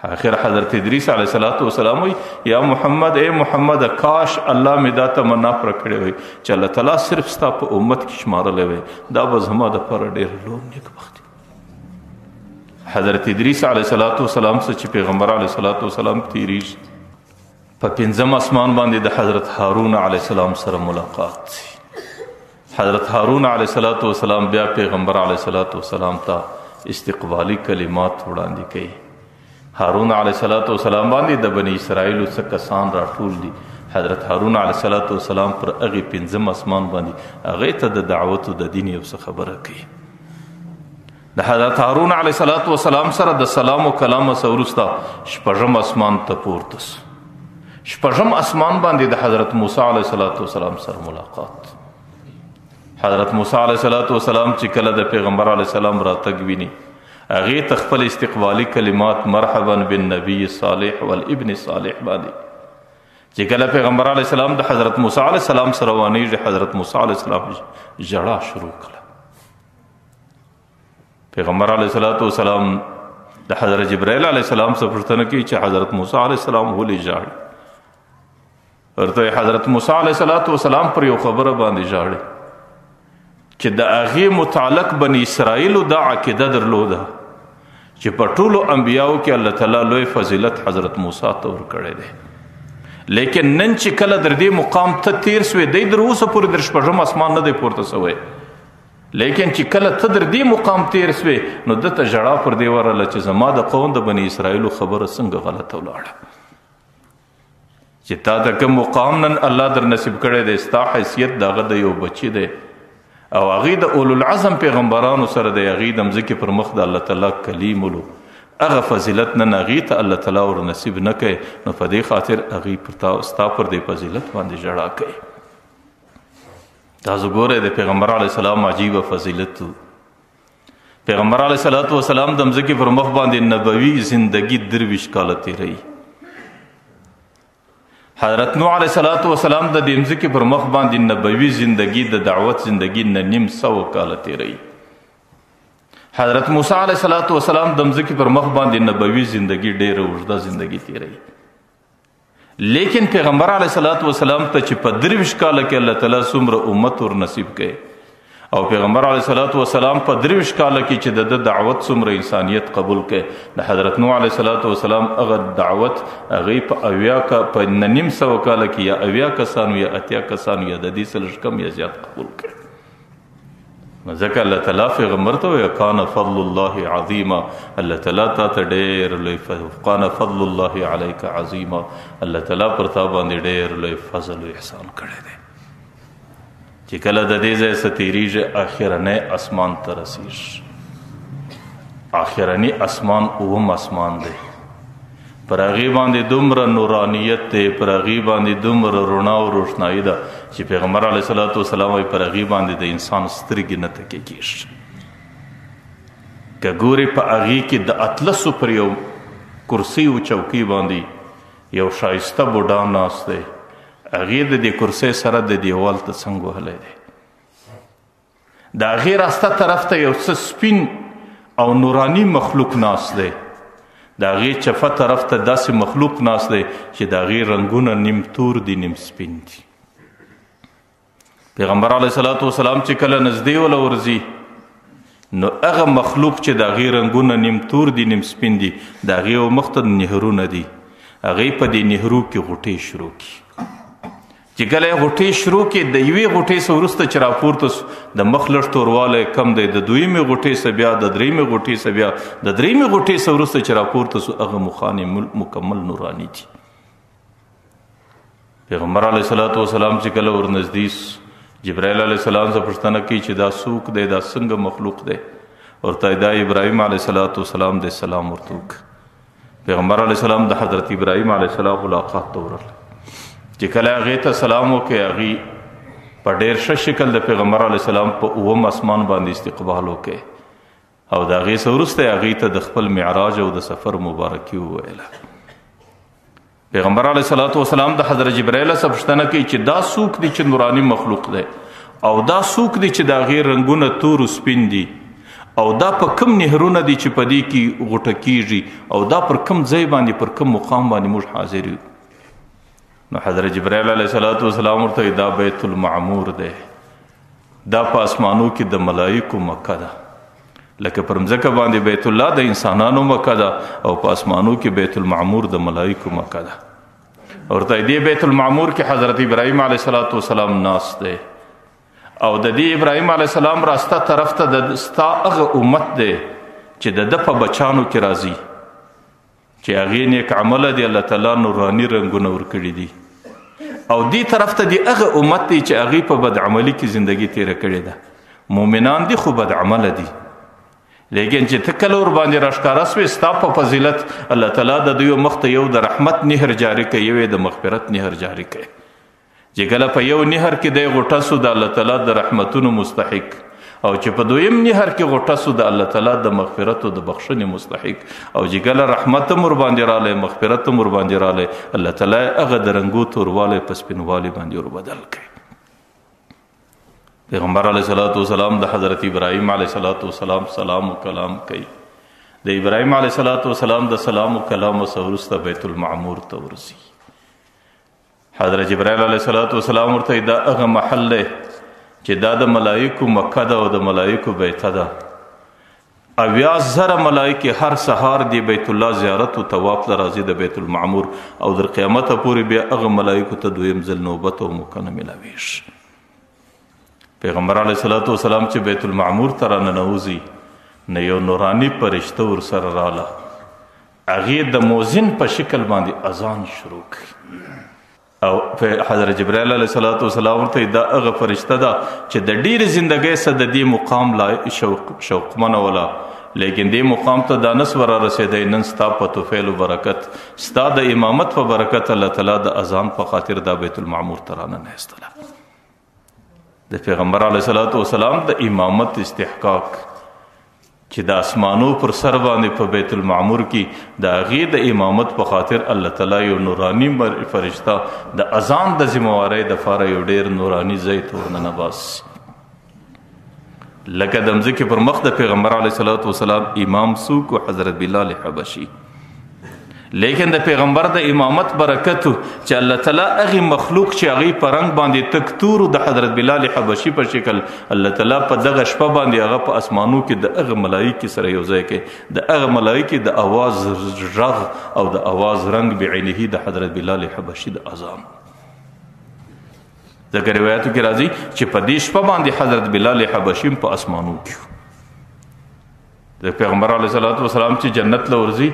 آخر حضرت ادریس علیه السلام وی یا محمد اے محمد کاش الله می دا تمنا پر کړی وي چې الله تعالی صرف ستا په امت کې شمارلی وي دا به زما دپاره ډېر لوی نیکبختي. حضرت ادریس علیه السلام څخه چې پیغمبر علیه السلام تیریږي په پنځم اسمان باندې د حضرت هارون علیه السلام سره ملاقات. حضرت هارون علیه السلام بیا پیغمبر علیه السلام ته استقبالی کلمات وړاندې کوي. هارون علیه السلام باندې د بنی اسرائیلو څه کسان راټول دي. حضرت هارون علیه السلام پر هغې پنځم اسمان باندې هغې ته د دعوت د دین یو څه خبره کوي. د حضرت هارون علیه السلام سره د سلام و کلام څخه وروسته شپږم اسمان ته پورته سو. شپږم اسمان باندې د حضرت موسی علیه السلام سره ملاقات. حضرت موسی علیه السلام چې کله د پیغمبر علیه السلام راتګ ویني هغې ته خپل استقبالي کلمات مرحبا بالنبي صالح والابن صالح باندې چې کله پیغمبر علیه السلام د حضرت موسی علیه السلام سره روانېږي حضرت موسی علیه السلام ژړا شروع کړه. پیغمبر علیه السلام د حضرت جبرائیل علیه السلام څخه پوښتنه کوي چې حضرت موسی علیه السلام ولې ژاړي. ورته حضرت موسی علیه السلام پر یو خبره باندې ژاړي چې د هغې متعلق بني اسرائیلو دا عقیده درلوده چې په ټولو انبیاو کې الله تعالی لوی فضیلت حضرت موسی ته ورکړی دی. لیکن نن چې کله در دې مقام ته تیر سوی دی در اوسه پورې در شپږم اسمان نه دی پورته سوی، لیکن چې کله ته در دې مقام تیر سوی نو دته ژړا پر دې ورله چې زما د قوم د بني اسرائیلو خبره څنګه غلطه ولاړه چې تا ته کوم مقام نن الله در نصیب کړی دی ستا حیثیت د هغه د یو بچي دی او هغې د اولو العظم پیغمبرانو سره د هغې د مځکې پر مخ د الله تعالی کلیمولو هغه فضیلت نن هغې ته الله تعالی ور نصیب نه کوي نو په دې خاطر هغې ستا پر دې فضیلت باندې ژړا کوي. تاسو ګورئ د پیغمبر علیه السلام عجیبه فضیلت. پیغمبر علیه السلام د مځکې پر مخ باندې نبوي زندگی 23 کاله تیروي. حضرت نوح علیه السلام د دې مځکې پر مخ باندې نبوي زندگی د دعوت زندگی نه 900 کاله تیروي. حضرت موسی علیه السلام د مځکې پر مخ باندې نبوي زندگی ډېره اوږده زندگی تیروي. لیکن پیغمبر علیه السلام ته چې په 23 کاله کې الله تعالی څومره امت ور نصیب کړي او پیغمبر علیه السلام په 23 کاله کې چې د دعوت څومره انسانیت قبول کړي د حضرت نوح علیه السلام هغه دعوت هغې په 900 کاله کې یا 80 کسانو یا 80 کسانو یا د دې څه لږ کم یا زیات قبول کړي. نو ځکه الله تعالی پیغمبر ته وایي کان فضل الله عظیما، الله تعالی تا ته ډېر لوی کان فضل الله علیک عظیما، الله تعالی پر تا باندې ډېر لوی فضل او احسان کړی دی. چې کله د دې ځای څخه تیریږي آخرنی اسمان ته رسیږي. آخرنی اسمان اوم اسمان دی. پر هغې باندې دومره نورانیت دی، پر هغې باندې دومره رڼا او روښنایي ده چې پیغمبر علیه السلام وایي پر هغې باندې د انسان سترګې نه تکیه کېږي. که ګورې په هغې کې د اطلسو پر یو کرسۍ و چوکۍ باندې یو ښایسته بوډا ناست دی، هغې د دې کرسۍ سره د دیوال ته څنګ وهلی دی. د هغې راسته طرف ته یو څه سپین او نورانی مخلوق ناست دی، د هغې چپه طرف ته داسې مخلوق ناست دی چې د هغې رنګونه نیم تور دي نیم سپین دي. پیغمبر علیه السلام چې کله نږدې وله ورځي نو هغه مخلوق چې د هغې رنګونه نیم تور دي نیم سپین دي د هغې یو مخ ته نهرونه دي، هغې په دې نهرو کې غوټې شروع کړي. چې کله یې غوټې شروع کړي د یوې غوټې څخه وروسته چې راپورته سو د مخ لږ توروالی کم دی، د دویمې غوټې څخه بیا د درېیمې غوټې څخه بیا د درېیمې غوټې څخه وروسته چې راپورته سو هغه مخانې مکمل نوراني دي. پیغمبر علیه السلام چې کله ورنږدې سو جبرائیل علیه السلام څخه پوښتنه کوي چې دا څوک دی، دا څنګه مخلوق دی؟ ورته دا ابراهیم علیه السلام دی. سلام ورته وکړه. پیغمبر علیه السلام د حضرت ابراهیم علیه السلام ملاقات ته ورغله. چې کله هغې ته سلام وکړي هغې په ډېر ښه شکل د پیغمبر علیه السلام په اووم اسمان باندې استقبال وکړي او د هغې څه وروسته هغې ته د خپل معراج او د سفر مبارکي وویله. پیغمبر علیه السلام د حضرت جبرائیل څخه پوښتنه کوي چې دا څوک دی چې نوراني مخلوق دی او دا څوک دی چې د هغې رنګونه تور و سپین دي او دا په کم نهرونه دي چې په دې کې غوټه کیږي او دا پر کم ځای باندې پر کم مقام باندې موږ حاضر یو. نو حضرت جبرائیل علیه السلام ورته دا بیت المعمور دی، دا په اسمانو کې د ملائکو مکه ده، لکه پر مځکه باندې بیت الله د انسانانو مکه ده او په اسمانو کې بیت المعمور د ملائکو مکه ده. ورته دې بیت المعمور کې حضرت ابراهیم علیه السلام ناست دی او د دې ابراهیم علیه السلام راسته طرف ته د ستا هغه امت دی چې د ده په بچانو کې راځي چې هغې نیک عمله دی الله تعالی نوراني رنګونه ورکړي دي، او دې طرف ته د هغه امت دی چې هغې په بدعملي کې زندګي تېره کړې ده. مؤمنان دي خو بدعمله دي، لیکن چې ته کله ورباندې راښکاره سوې ستا په فضیلت الله تعالی د دوی مخ ته یو د رحمت نهر جاري کوي، یو د مغفرت نهر جاري کوي. چې کله په یو نهر کې دی غوټه سو د الله تعالی د رحمتونو مستحق، او چې په دویم نهر کې غوټه سو د الله تعالی د مغفرت او د بخښنې مستحق، او چې کله رحمت هم ورباندې رالی مغفرت هم ورباندې رالی الله تعالی هغه د رنګو توروالی په سپینوالي باندې وربدل کوي. پیغمبر علیه السلام د حضرت ابراهیم علیه السلام سلام و کلام کوي. د ابراهیم علیه السلام د سلام و کلام وروسته بیت المعمور ته ورځي. حضرت جبرائیل علیه السلام ورته دا هغه محل دی چې دا د ملائکو مکه ده او د ملائکو بیته ده. 80,000 ملائکې هر سهار دی بیت الله زیارت او طواف ته راځي د بیت المعمور، او در قیامته پورې بیا هغه ملائکو ته دویم ځل نوبت او موقع نه میلاویږي. پیغمبر علیه السلام چې بیت المعمور ته راننوځي نه یو نوراني فرشته ورسره راله، هغې د مؤذن په شکل باندې اذان شروع کړي، او حضرت جبرائیل علیه السلام ورته دا هغه فرشته ده چې د ډېرې زندګۍ څخه د دې مقام لا شوقمنه وله، لیکن دې مقام ته دا نس ور رسېدی. نن ستا په توفیل و برکت، ستا د امامت په برکت الله تعالی د اذان په خاطر دا بیت المعمور ته راننیستله. د پیغمبر علیه السلام د امامت استحقاق چې د اسمانو پر سر باندې په بیت المعمور کې د هغې د امامت په خاطر الله تعالی یو نوراني فرشته د اذان د ذمهوارۍ دپاره یو ډېر نوراني ځای ته ورننه باسي. لکه د مځکې پر مخ د پیغمبر علیه السلام امام څوک و؟ حضرت بلال حبشي. لیکن د پیغمبر د امامت برکتو چې الله تعالی هغې مخلوق چې هغې په رنګ باندې تک تورو د حضرت بلال حبشي په شکل الله تعالی په دغه شپه باندې هغه په اسمانو کې د هغه ملایکې سره یو ځای کوي، د هغه ملایکې د اواز غږ او د اواز رنګ بعینه د حضرت بلال حبشي د اذان. ځکه روایتو کې راځي چې په دې شپه باندې حضرت بلال حبشي په اسمانو کې د پیغمبر علیه السلام چې جنت له ورځي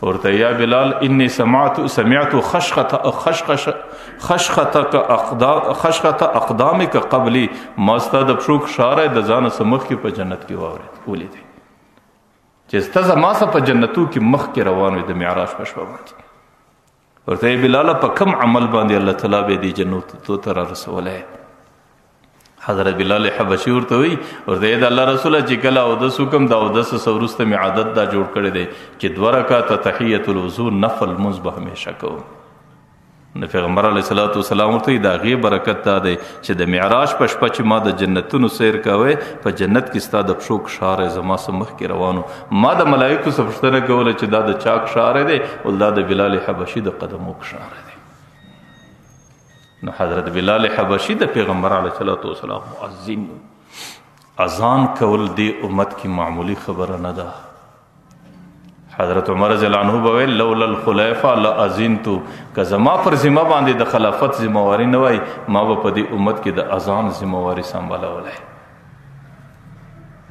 ورته یا بلال انی سمعت خشخة اقدامک قبلی، ما ستا د پښو ښاره د ځانه څه مخکې په جنت کې ولیدې چې ستا زما څه په جنتو کې مخکې روان وي د معراج په شپه باندې. ورته یا بلال په کم عمل باندې الله تعالی به دې جنتو ته رارسولی؟ حضرت بلال حبشي ورته وی ورته د الله رسوله چې کله اودس وکم د اودس څخه وروسته مې عادت دا جوړ کړی دی چې 2 رکعاته تحیة الوضو نفل لمونځ به همیشه کوم. نو پیغمبر علیه السلام ورته د هغې برکت دا دی چې د معراج په شپه چې ما د جنتونو سیر کوی په جنت کې ستا د پښو ښاره زما څه مخکې روانو، ما د ملایکو څخه پوښتنه کوله چې دا د چا ښاره دی؟ ول دا د بلال حبشي د قدمو ښاره دی. نو حضرت بلال حبشي د پیغمبر علیه السلام مؤذن. اذان کول دی امت کی معمولی خبره نه ده. حضرت عمر رضی الله عنه به ویل لولا الخلفاء لاذنت، که زما پر ذمه باندې د خلافت ذمہواری نه وای ما به په دې امت کې د اذان ذمہواری سنبالولی.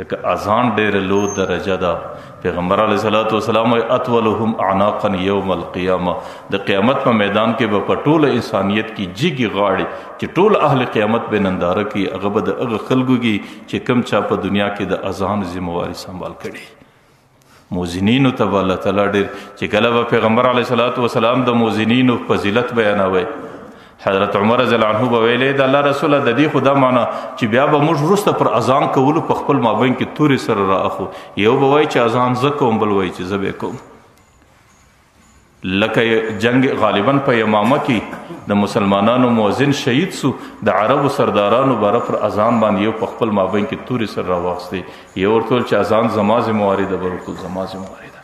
که اذان ډېر لو درجه ده. پیغمبر علیه السلام اطولهم اعناقا یوم القیامه، د قیامت په میدان کې به په ټوله انسانیت کې جګې غاړې چې ټول اهل قیامت به ننداره کوي هغه به د هغه خلکو کې چې کوم چا په دنیا کې د اذان ذمہواری سنبال کړي. مؤذنینو ته به الله تعالی ډېر چې کله به پیغمبر علیه السلام د مؤذنینو فضیلت بیانوي حضرت عمر رضی الله عنه به ویلې د الله رسوله د دې خو دا معنا چې بیا به موږ وروسته پر اذان کولو په خپل مابین کې تورې سره رااخو، یو به وایي چې اذان زه کوم بل وایي چې زه به کوم. لکه جنگ غالبا په یمامه کې د مسلمانانو مؤذن شهید سو د عربو سردارانو باره پر اذان باندې یو په خپل مابین کې تورې سر راواخیستې یو ورته ویل چې اذان زما ذمواري ده بل ورته زما ذمواري ده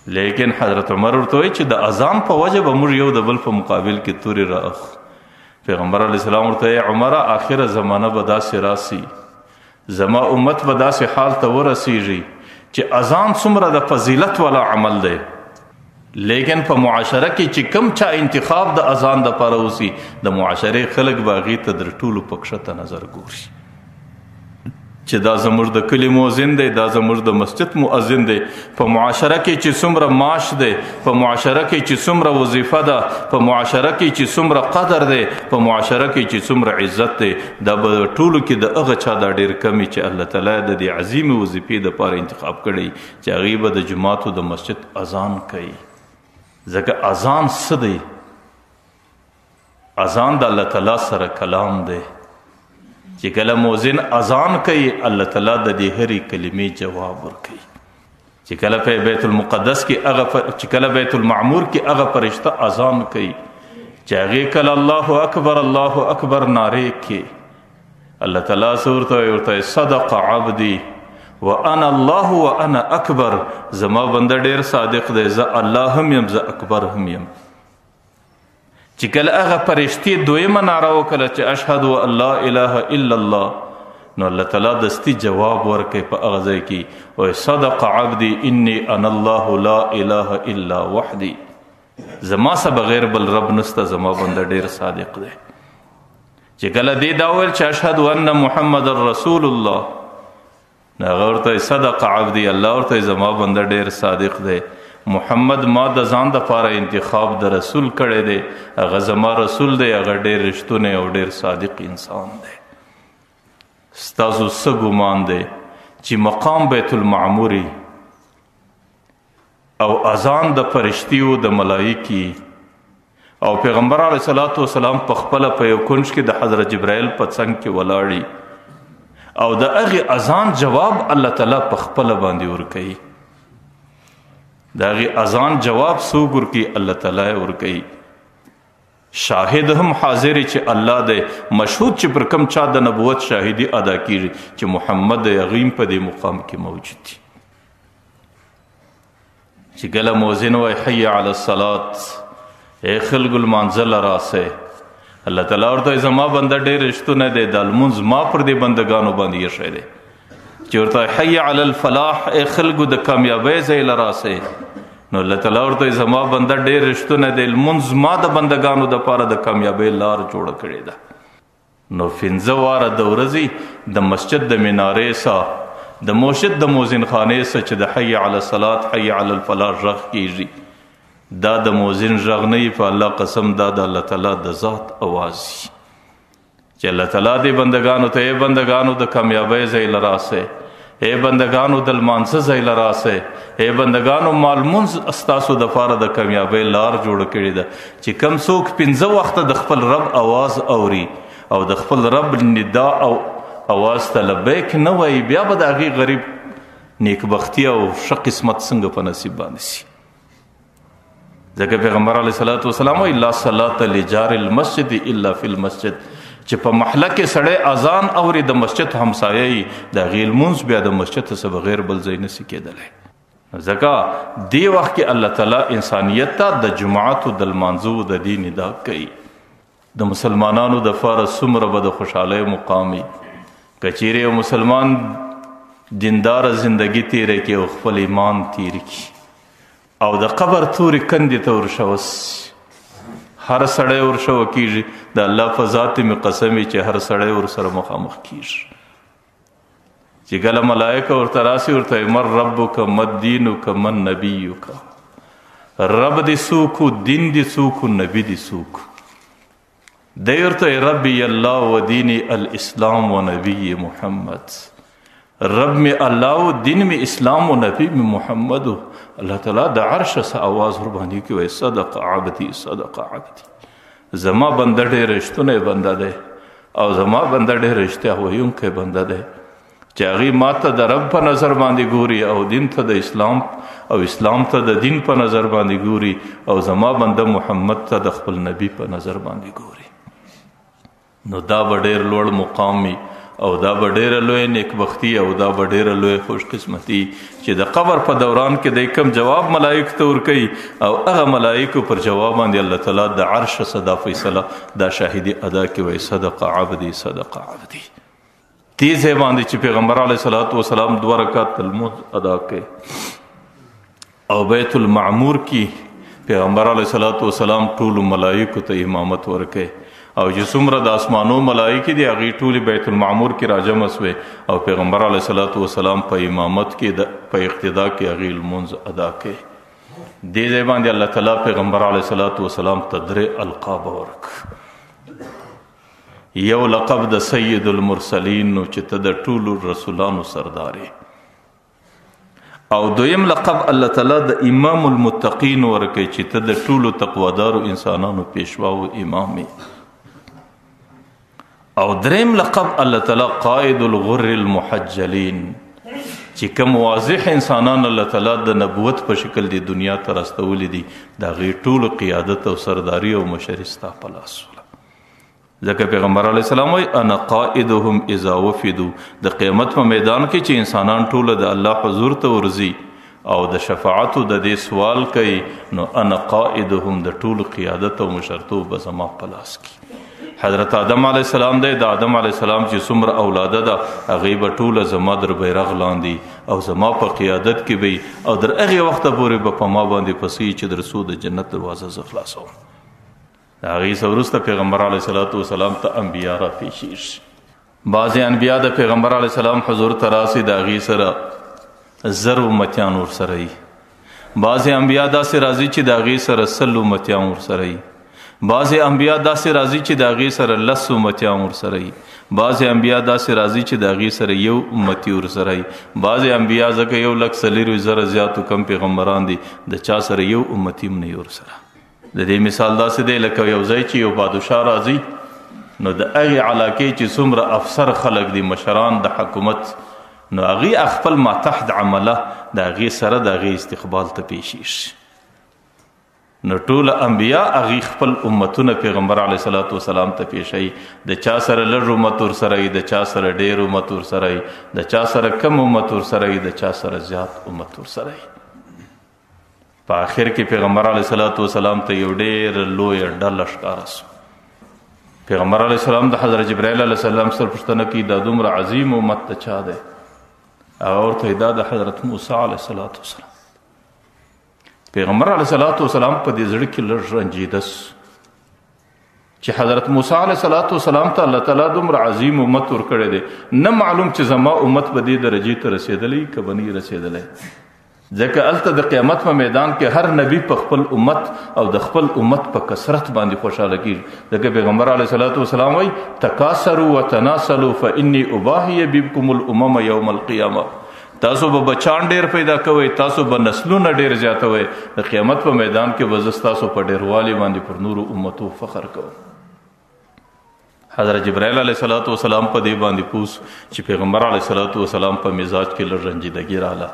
لیکن حضرت عمر ورته وایي چې د اذان په وجه به موږ یو د بل په مقابل کې تورې رااخ پیغمبر علیه السلام ورته وایي عمره آخره زمانه به داسې راسي زما امت به داسې حال ته ورسیږي چې اذان څومره د فضیلت والا عمل دی لیکن په معاشره کې چې کم چا انتخاب د اذان د پاره وسی د معاشره خلک باغی ته در ټولو پکښته نظر ګوري چې دا زموږ د کلی مؤذن دی دا زموږ د مسجد مؤذن دی په معاشره کې چې څومره معاش دی په معاشره کې چې څومره وظیفه ده په معاشره کې چې څومره قدر دی په معاشره کې چې څومره عزت دی دا به ټولو کې د هغه چا دا ډېر کمی چې الله تعالی د دې عظیمې وظیفې دپاره انتخاب کړی چې هغې به د جوماتو د مسجد اذان کوي ځکه اذان څه دی اذان د الله تعالی سره کلام دی چې کله مؤذن اذان کوي الله تعالی د دې هرې کلمې جواب ورکوي چې کله په بیت المقدس کې چې کله بیت المعمور کې هغه فرشته اذان کوي چې هغې کله الله اکبر نارې کې الله تعالی ورته صدق عبدي وانا الله وانا اکبر زما بنده ډیر صادق دی زه الله هم یم زه اکبر هم یم چې کله هغه فرشتې دویمه ناره وکړه چې اشهد ان لا اله الا الله نو الله تعالی دستي جواب ورکړي په هغه ځای کې او صدق عبدي اني انا الله لا اله الا وحدي زما سه بغیر بل رب نسته زما بنده ډیر صادق دی چې کله دې دا ویل چې اشهد ان محمد رسول الله هغه ورته صدق عبدي الله ورته زما بنده ډیر صادق دی محمد ما د ځان دپاره انتخاب د رسول کړی دی هغه زما رسول دی هغه ډیر رښتونی او ډیر صادق انسان دی ستاسو څه ګمان دی چې مقام بیت المعموري او اذان د فرشتیو د ملایکی او پیغمبر علیه الصلاة والسلام په خپله په یو کنج کې د حضرت جبرائیل په څنګ کې ولاړي او د هغې اذان جواب الله تعالی په خپله باندې ورکوي د هغې اذان جواب څوک ورکوي الله تعالی ورکوي شاهد هم حاضر چې الله دی مشهود چې پر کم چا د نبوت شاهدي ادا کیږي چې محمد یغیم په دې مقام کې موجود دی چې کله مؤذن وایي حی علی الصلاة ای خلکو لمانځه له راسئ الله تعالی ورته زما بنده ډېر رښتونه دی دا لمونځ ما پر دې بندګانو باندې ایښی دی چې ورته حی علی الفلاح ای خلکو د کامیابۍ ځای له راسئ نو الله تعالی ورته زما بنده ډېر رښتونه دی لمونځ ما د بندګانو دپاره د کامیابۍ لار جوړه کړې ده نو 15 واره د ورځې د مسجد د منارې سه د مسجد د مؤذن خانې سه چې د حی علی الصلاة حی علی الفلاح غږ کیږي دا د مؤذن غږ نه وي په الله قسم دا د الله تعالی د ذات اواز چې الله تعالی دې بندګانو ته ای بندګانو د کامیابۍ ځای له راسئ ای بندگانو د لمانځه ځای له راسئ ای بندگانو ما لمونځ ستاسو دپاره د کامیابۍ لار جوړه کړې ده چې کم څوک 15 وخته د خپل رب اواز اوري او د خپل رب ندا او اواز ته لبیک نه وایي بیا به د هغې غریب نیکبختي او ښه قسمت څنګه په نصیب باندې سي ځکه پیغمبر علیه الصلاة والسلام وایي لا صلاة لجار المسجد الا فی المسجد چې په محله کې سړی اذان اوري د مسجد همسایه یي د هغې لمونځ بیا د مسجد څخه بغیر بل ځای نسي کېدلی ځکه دې وخت کې الله تعالی انسانیت ته د جماعتو د لمانځو د دې ندا کوي د مسلمانانو دپاره څومره به د خوشحالۍ مقام وي که چیرې یو مسلمان دینداره زندگی تیره کړي او خپل ایمان تیر کړي او د قبر تورې کندې ته ورشوس هر سړی ورشوه کیږي د الله په ذات مې قسم وي چې هر سړی ورسره مخامخ کیږي چې کله ملایکه ورته راسي ورته من ربک من دینک من نبیک رب دې څوک دین دې څوک نبی دې څوک دی ورته ربی الله و دینی الاسلام و نبی محمد رب میں اللہ و دین میں اسلام و نبی میں محمد اللہ تعالیٰ د عرش سا آواز وربانی کی وی صدق عبدی زما بنده ډېر رښتونی بنده دی او زما بنده ډېر رښتیا ویونکی بنده دی چې چې هغې ما ته د رب په نظر باندې ګوري او دین ته د اسلام او اسلام ته د دین په نظر باندې ګوري او زما بنده محمد ته د خپل نبی په نظر باندې ګوري، نو دا به ډېر لوړ مقام وي او دا به ډېره لویه نیکبختي او دا به ډېره لویه خوش قسمتي چې د قبر په دوران کې دی کوم جواب ملائکو ته ورکوي او هغه ملائکو پر جواب باندې الله تعالی د عرش صدا فیصله دا شاهدي ادا کوي، صدق عبدي صدق عبدي. دې ځای باندې چې پیغمبر علیه الصلاۃ والسلام 2 رکعات لمونځ ادا کوي او بیت المعمور کې پیغمبر علیه الصلاۃ والسلام ټولو ملائکو ته امامت ورکوي او چې څومره د اسمانو ملائکې دي هغې ټولې بیت المعمور کې راجمع سوې او پیغمبر علیه الصلاۃ والسلام په امامت کې په اقتدا کې هغې لمونځ ادا کوي. دې ځای باندې الله تعالی پیغمبر علیه الصلاۃ والسلام ته 3 القاب ورک، یو لقب د سید المرسلین نو چې ته د ټولو رسولانو سردارې، او دویم لقب الله تعالی د امام المتقین ورکوي چې ته د ټولو تقوادارو انسانانو پیشوا او امام، او دریم لقب الله تعالی قائد الغر المحجلین چې کوم واضح انسانان الله تعالی د نبوت په شکل دی دنیا ته راستولی دي د هغې ټولو قیادت او سرداری او مشري ستا په لاس وله. ځکه پیغمبر علیه السلام وایي انا قائدهم اذا وفدوا، د قیامت په میدان کې چې انسانان ټوله د الله حضور ته ورځي او د شفاعتو د دې سوال کوي نو انا قائدهم د ټولو قیادت او مشرتوب به زما په لاس کې. حضرت آدم علیه السلام دی، د آدم علیه السلام چې څومره اولاده ده هغې به ټوله زما در بیرغ لاندې او زما په قیادت کې به او در هغې وخته پورې به په ما باندې پسوي چې در څو د جنت دروازه زه خلاصوم. د هغې څه وروسته پیغمبر علیه الصلاۃ والسلام ته انبیا را پیشېږي. بعضې انبیا د پیغمبر علیه السلام حضور ته راسي د هغې سره 1000 امتیان ورسره وي، بعضې انبیا داسې راځي چې د هغې سره 100 امتیان ورسره وي، بعضې انبیا داسې راځي چې د هغې سره 10 امتیان ورسره وي، بعضې انبیا داسې راځي چې د هغې سره 1 امتي ورسره وي، بعضې انبیا ځکه 1,40,000 زیاتو کم پیغمبران دي د چا سره 1 امتي هم نه ورسره. د دې مثال داسې دی لکه یو ځای چې یو بادشاه راځي نو د هغې علاقې چې څومره افسر خلک دي مشران د حکومت نو هغې خپل ماتحت عمله د هغې سره د هغې استقبال ته پیشېږي. نو ټول انبیا هغې خپل امتونه پیغمبر علیه الصلاۃ والسلام ته پیشوي، د چا سره لږ امت ورسره وي، د چا سره ډېر امت ورسره وي، د چا سره کم امت ورسره وي، د چا سره زیات امت ورسره وي. په آخر کې پیغمبر علیه الصلاۃ والسلام ته یو ډېر لویه ډله ښکاره سو. پیغمبر علیه السلام د حضرت جبرائیل علیه السلام سره پوښتنه کوي دا دومره عظیم امت د چا دی؟ هغه ورته وایي دا د حضرت موسی علیه الصلاۃ والسلام. پیغمبر علیه الصلاۃ والسلام په دې زړه کې لږ رنجیده سو چې حضرت موسی علیه الصلاۃ والسلام ته الله تعالی دومره عظیم امت ورکړی دی، نه معلوم چې زما امت به دې درجې ته رسېدلی که به نه رسېدلی. ځکه هلته د قیامت په میدان کې هر نبی په خپل امت او د خپل امت په کثرت باندې خوشحاله کېږي. ځکه پیغمبر علیه الصلاۃ والسلام وایي تکاثروا وتناسلوا فانی اباهی بکم الامم یوم القیامه، تاسو به بچان ډېر پیدا کوئ، تاسو به نسلونه ډېر زیاتوئ، د قیامت په میدان کې به زه ستاسو په ډېروالي باندې پر نورو امتو فخر کوم. حضرت جبرائیل علیه الصلاۃ والسلام په دې باندې پوس چې پیغمبر علیه الصلاۃ والسلام په مزاج کې لږ رنجیدګي راغله.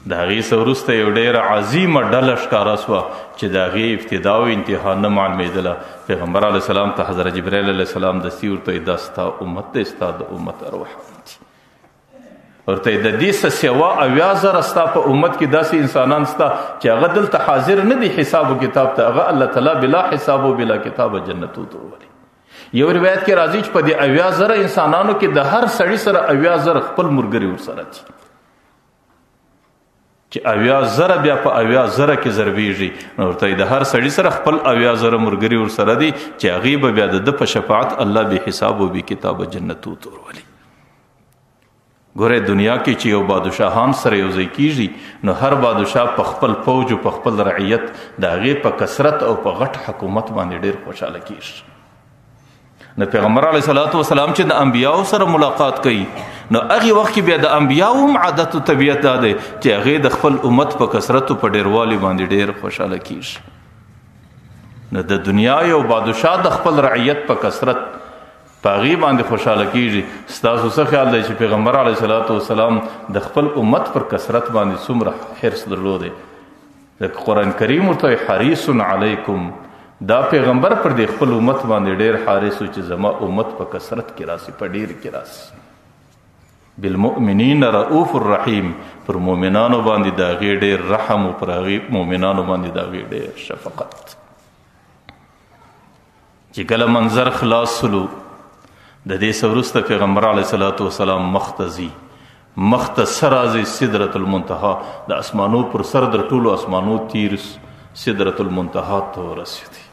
د هغې څه وروسته یو ډېره عظیمه ډله ښکاره سوه چې د هغې ابتدا او انتها نه معلومېدله. پیغمبر علیه السلام ته حضرت جبرائیل علیه السلام دستي ورته وایي دا ستا امت دی، ستا د امت ارواحان دي. ورته د دې څه سوا 80,000 ستا په امت کې داسې انسانان ستا چې هغه دلته حاضر نه دي حساب و کتاب ته، هغه الله تعالی بلا حساب و بلا کتاب جنتو ته ورولي. یو روایت کې راځي چې په دې 80,000 انسانانو کې د هر سړي سره 80,000 خپل ملګري ورسره دي، چې 80,000 بیا په 80,000 کې ضربېږي. نو ورته د هر سړي سره خپل 80,000 ملګري ورسره دي چې هغې به بیا د ده په شفاعت الله بې حساب و بې کتابه جنتو ته ورولي. ګوره دنیا کې چې یو بادشاهان سره یو ځای کېږي نو هر بادشاه په خپل فوج او په خپل رعیت د هغې په کثرت او په غټ حکومت باندې ډېر خوشحاله کېږي. نو پیغمبر علیه الصلاۃ والسلام چې د انبیاو سره ملاقات کوي نو هغې وخت کې بیا د انبیاو هم عادت او طبیعت دا دی چې هغې د خپل امت په کثرت او په ډېروالي باندې ډېر خوشحاله کېږي. نو د دنیا یو بادشاه د خپل رعیت په کثرت په هغې باندې خوشحاله کېږي. ستاسو څه خیال دی چې پیغمبر علیه صلات وسلام د خپل امت پر کثرت باندې څومره حرص درلودی؟ ځکه قرآن کریم ورته حریص علیکم، دا پیغمبر پر دې خپل امت باندې ډېر حارس و چې زما امت په کثرت کې راسي، په ډېر کې راسي. بالمؤمنین رؤوف الرحیم، پر مؤمنانو باندې د هغې ډېر رحم و پر هغې مؤمنانو باندې د هغې ډېر شفقت. چې کله منظر خلاص سلو د دې څه وروسته پیغمبر علیه صلات وسلام مخ ته ځي، مخ ته څه راځي؟ سدرة المنتهی، د اسمانو پر سر در ټولو اسمانو تیر سدرة المنتهی ته ورسېدی.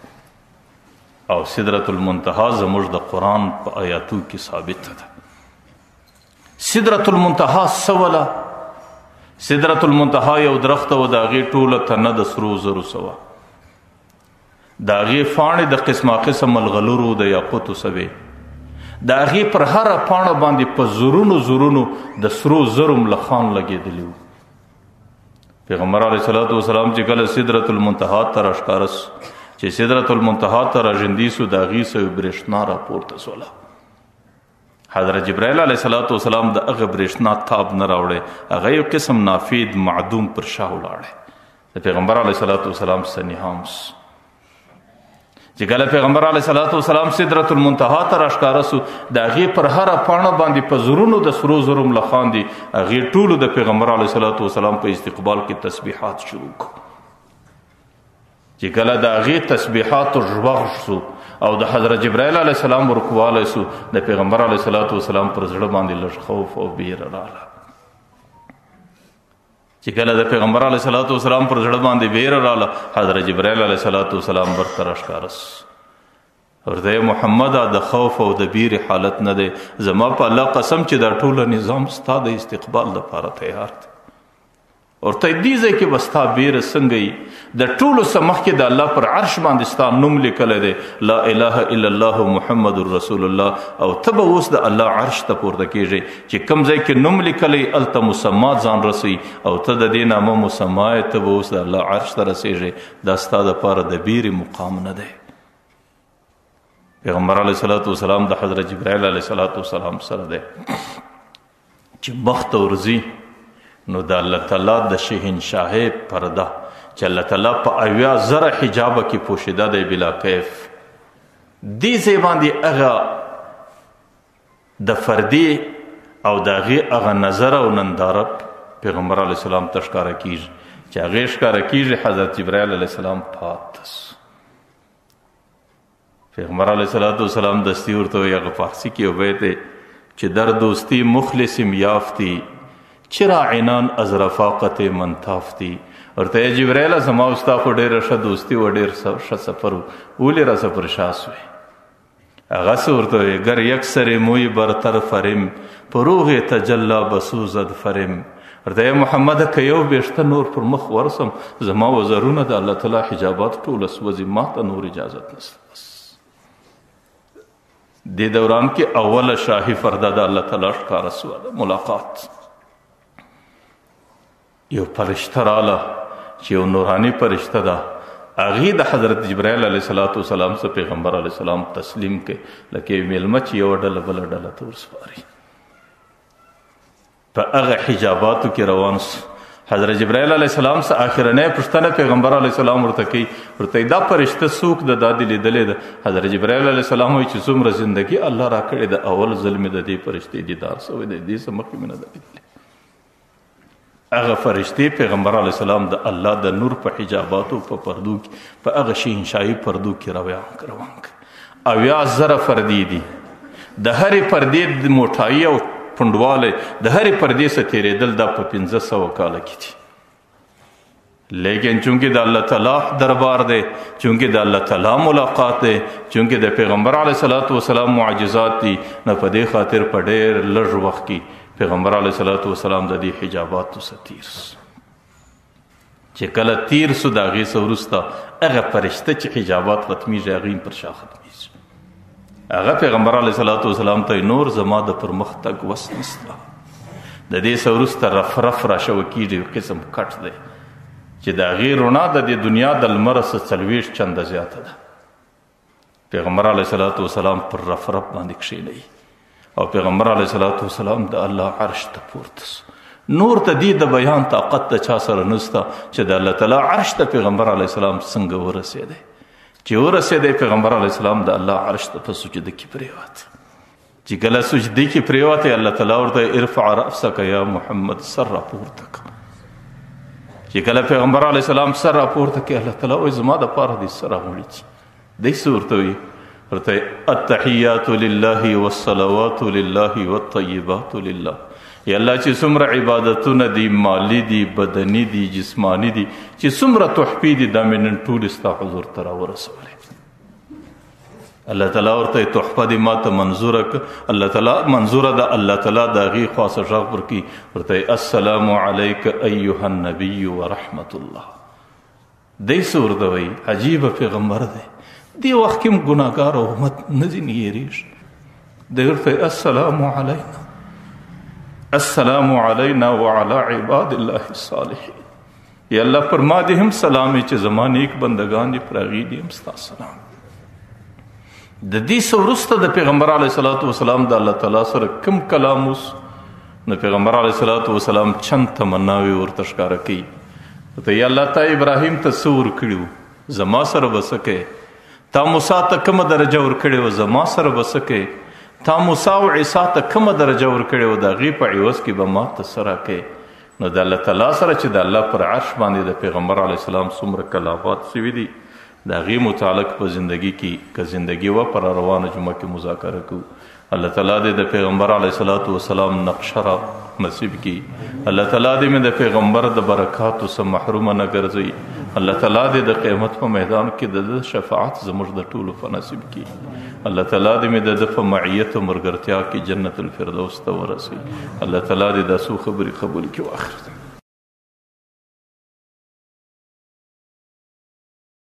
او سدرة المنتهی زموږ د قرآن په آیاتو کې ثابته ده. سدرة المنتهی څه وله؟ سدرة المنتهی یو درخته و، د هغې ټوله تنه د سرو زرو سوه، د هغې پاڼې د قسمه قسم ملغلرو د یاقوتو سوې، د هغې پر هره پاڼه باندې په زرونو زرونو د سرو زرو ملخان لګېدلي وو. پیغمبر علیه صلات وسلام چې کله سدرة المنتهی ته راښکاره سو، چې سدرة المنتهی ته راژندي سو، د هغې څه برېښنا راپورته سوله. حضرت جبرائیل علیه صلات وسلام د هغه برېښنا تاب نه راوړی، هغه یو قسم نافید معدوم پر شا ولاړی. د پیغمبر علیه صلات وسلام سنیهام سو. چې کله پیغمبر علیه صلات وسلام سدرة المنتهی ته راښکاره سو، د هغې پر هره پاڼه باندې په زرونو د سرو زرو ملخان دي. هغې ټولو د پیغمبر علیه صلات وسلام په استقبال کې تسبیحات شروع کړو. چې کله د هغې تسبیحاتو غږ شو او د حضرت جبرائیل علیه السلام ورکوالی سو، د پیغمبر علیه صلات وسلام پر زړه باندې لږ خوف او بیره راغله. چې کله د پیغمبر علیه صلات وسلام پر زړه باندې بیره راغله، حضرت جبرائیل علیه صلات وسلام ورته راښکاره سو، ورته محمده د خوف او د بیرې حالت نه دی، زما په الله قسم چې دا ټوله نظام ستا د استقبال لپاره تیار دی. ورته دې ځای کې به ستا بیره څنګه وي؟ د ټولو څه مخکې د الله پر عرش باندې ستا نوم لیکلی دی، لا اله الا الله محمد رسول الله، او ته به اوس د الله عرش ته پورته کېږې چې کوم ځای کې نوم لیکلی هلته مسما ځان رسوي، او ته د دې نامه مسما یې، ته به اوس د الله عرش ته رسېږې. دا ستا دپاره د بیرې مقام نه دی. پیغمبر علیه صلات وسلام د حضرت جبرائیل علیه صلات وسلام سره دی چې مخ ته ورځي، نو د الله تعالی د شهنشاهۍ پرده چې الله تعالی په 80,000 حجابه کې پوشیده دی بلا کیف، دې ځای باندې هغه د فردي او د هغې هغه نظر او ننداره پیغمبر علیه السلام ته ښکاره کېږي، چې هغې ښکاره کېږي حضرت جبرائیل علیه السلام پاته سو. پیغمبر علیه صلات وسلام دستي ورته وایي، هغه فارسي کې یو بیت دی چې در دوستی مخلصیم یافتی، چرا عنان از رفاقت منتافتی. ورته یې جبرائیله زما او ستا خو ډېره ښه دوستي و، ډېر ښه سفر و، ولې را سفر شا سوې؟ هغسې ورته وایي، گر یک سر موی برتر فرم، فروغ تجلا بسوزد فرم. ورته یې محمده که یو بیشته نور پر مخ ورسم، زما وزرونه د الله تعالی حجابات ټوله سوځي، ما ته نور اجازت نشته. دې دوران کې اوله شاهي فرده د الله تعالی ښکاره سوه، ملاقات. یو فرشته راله چې یو نوراني فرشته ده، هغې د حضرت جبرائیل علیه صلات وسلام څخه پیغمبر علیه السلام تسلیم کړي، لکه یو میلمه چې یوه ډله بله ډله ته ورسپاري. په هغه حجاباتو کې روان سو. حضرت جبرائیل علیه السلام څخه آخرنۍ پوښتنه پیغمبر علیه السلام ورته کوي، ورته دا فرشته څوک ده؟ دا دې لیدلی ده؟ حضرت جبرائیل علیه السلام وایي چې څومره زندګي الله را کړې ده، اول ځل مې د دې فرشتې دیدار سوی دی، دې څه مخکې مې نه ده لیدلی. هغه فرشتې پیغمبر علیه السلام د الله د نور په حجاباتو په پردو کې، په هغه شهنشاهي پردو کې روان کړ. 80,000 پردې دي، د هرې پردې د موټایي او پنډوالی د هرې پردې څخه تېرېدل دا په 500 کاله کې دي. لیکن چونکې د الله تعالی دربار دی، چونکې د الله تعالی ملاقات دی، چونکې د پیغمبر علیه صلات وسلام معجزات دي، نو په دې خاطر په ډېر لږ وخت کې پیغمبر علیه صلات وسلام د دې حجاباتو څخه تیر سو. چې کله تیر سو، د هغې څه وروسته هغه فرشته چې حجابات ختمیږي، هغې پر شا ختمیږي. هغه پیغمبر علیه صلات وسلام ته نور زما د پر مخ تګ وس نسته. د دې څه وروسته رف رف راشوه کېږي، یو قسم کټ دی چې د هغې رڼا د دې دنیا د لمره څخه 40 چنده زیاته ده. پیغمبر علیه الصلاۃ والسلام پر رفرف باندې کښېنوي او پیغمبر علیه الصلاۃ والسلام د الله عرش ته پورته سو. نور ته دې د بیان طاقت د چا سره نسته چې د الله تعالی عرش ته پیغمبر علیه السلام څنګه ورسېدی. چې ورسېدی پیغمبر علیه السلام د الله عرش ته په سجده کې پرېوت. چې کله سجدې کې پرېوتی الله تعالی ورته ارفع رأسک یا محمد سر راپورته کړه. چې کله پیغمبر علیه السلام سر راپورته کړي الله تعالی وایي زما دپاره دې سر راغوړي چې دی څه ورته وایي ورته التحیات لله والصلوات لله والطیبات لله. یا الله چې څومره عبادتونه دي مالی دي بدني دي جسمانی دي چې څومره تحفې دي دا مې نن ټولې ستا حضور ته راورسولې. الله تعالی ورته تحفه دې ما ته منظوره کړه. الله تعالی منظوره ده الله تعالی د هغې خاصه غږ ورکړي ورته السلام علیک ایها النبی ورحمت الله. دی څه ورته وایي عجیبه پیغمبر دی دې وخت کې هم ګناهګار او امت نه ځینې هېرېږي. دی ورته السلام علینا السلام علینا وعلى عباد الله الصالحین. یا الله پر ما دې هم سلام چې زما نیک بندگان دي پر هغې دې هم ستا سلام. د دې څه وروسته د پیغمبر علیه الصلاۃ والسلام د الله تعالی سره کوم کلام اوس نو پیغمبر علیه الصلاۃ والسلام چند تمناوې ورته ښکاره کوي. ورته یا الله تا ابراهیم ته څه ورکړي زما سره به څه کوې. تا موسی ته کومه درجه ورکړې وه زما سره به څه کوې. تا موسی او عیسی ته کومه درجه ورکړې وه د هغې په عوض کې به ما ته څه راکوې. نو د الله تعالی سره چې د الله پر عرش باندې د پیغمبر علیه السلام څومره کلامات سوي دي د هغې متعلق په زندگی کې که زندگی وه پر روانه جمعه کې مذاکره کوو. الله تعالی دې د پیغمبر علیه الصلاۃ والسلام نقشه را نصیب کړي. الله تعالی دې مې د پیغمبر د برکاتو څخه محرومه نه ګرځوي. الله تعالی دې د قیامت په میدان کې د شفاعت زموږ د ټولو په نصیب کړي. الله تعالی دې مې د په معیت او ملګرتیا کې جنت الفردوس ته ورسوي. الله تعالی دې دا څو خبرې قبول کړي. واخر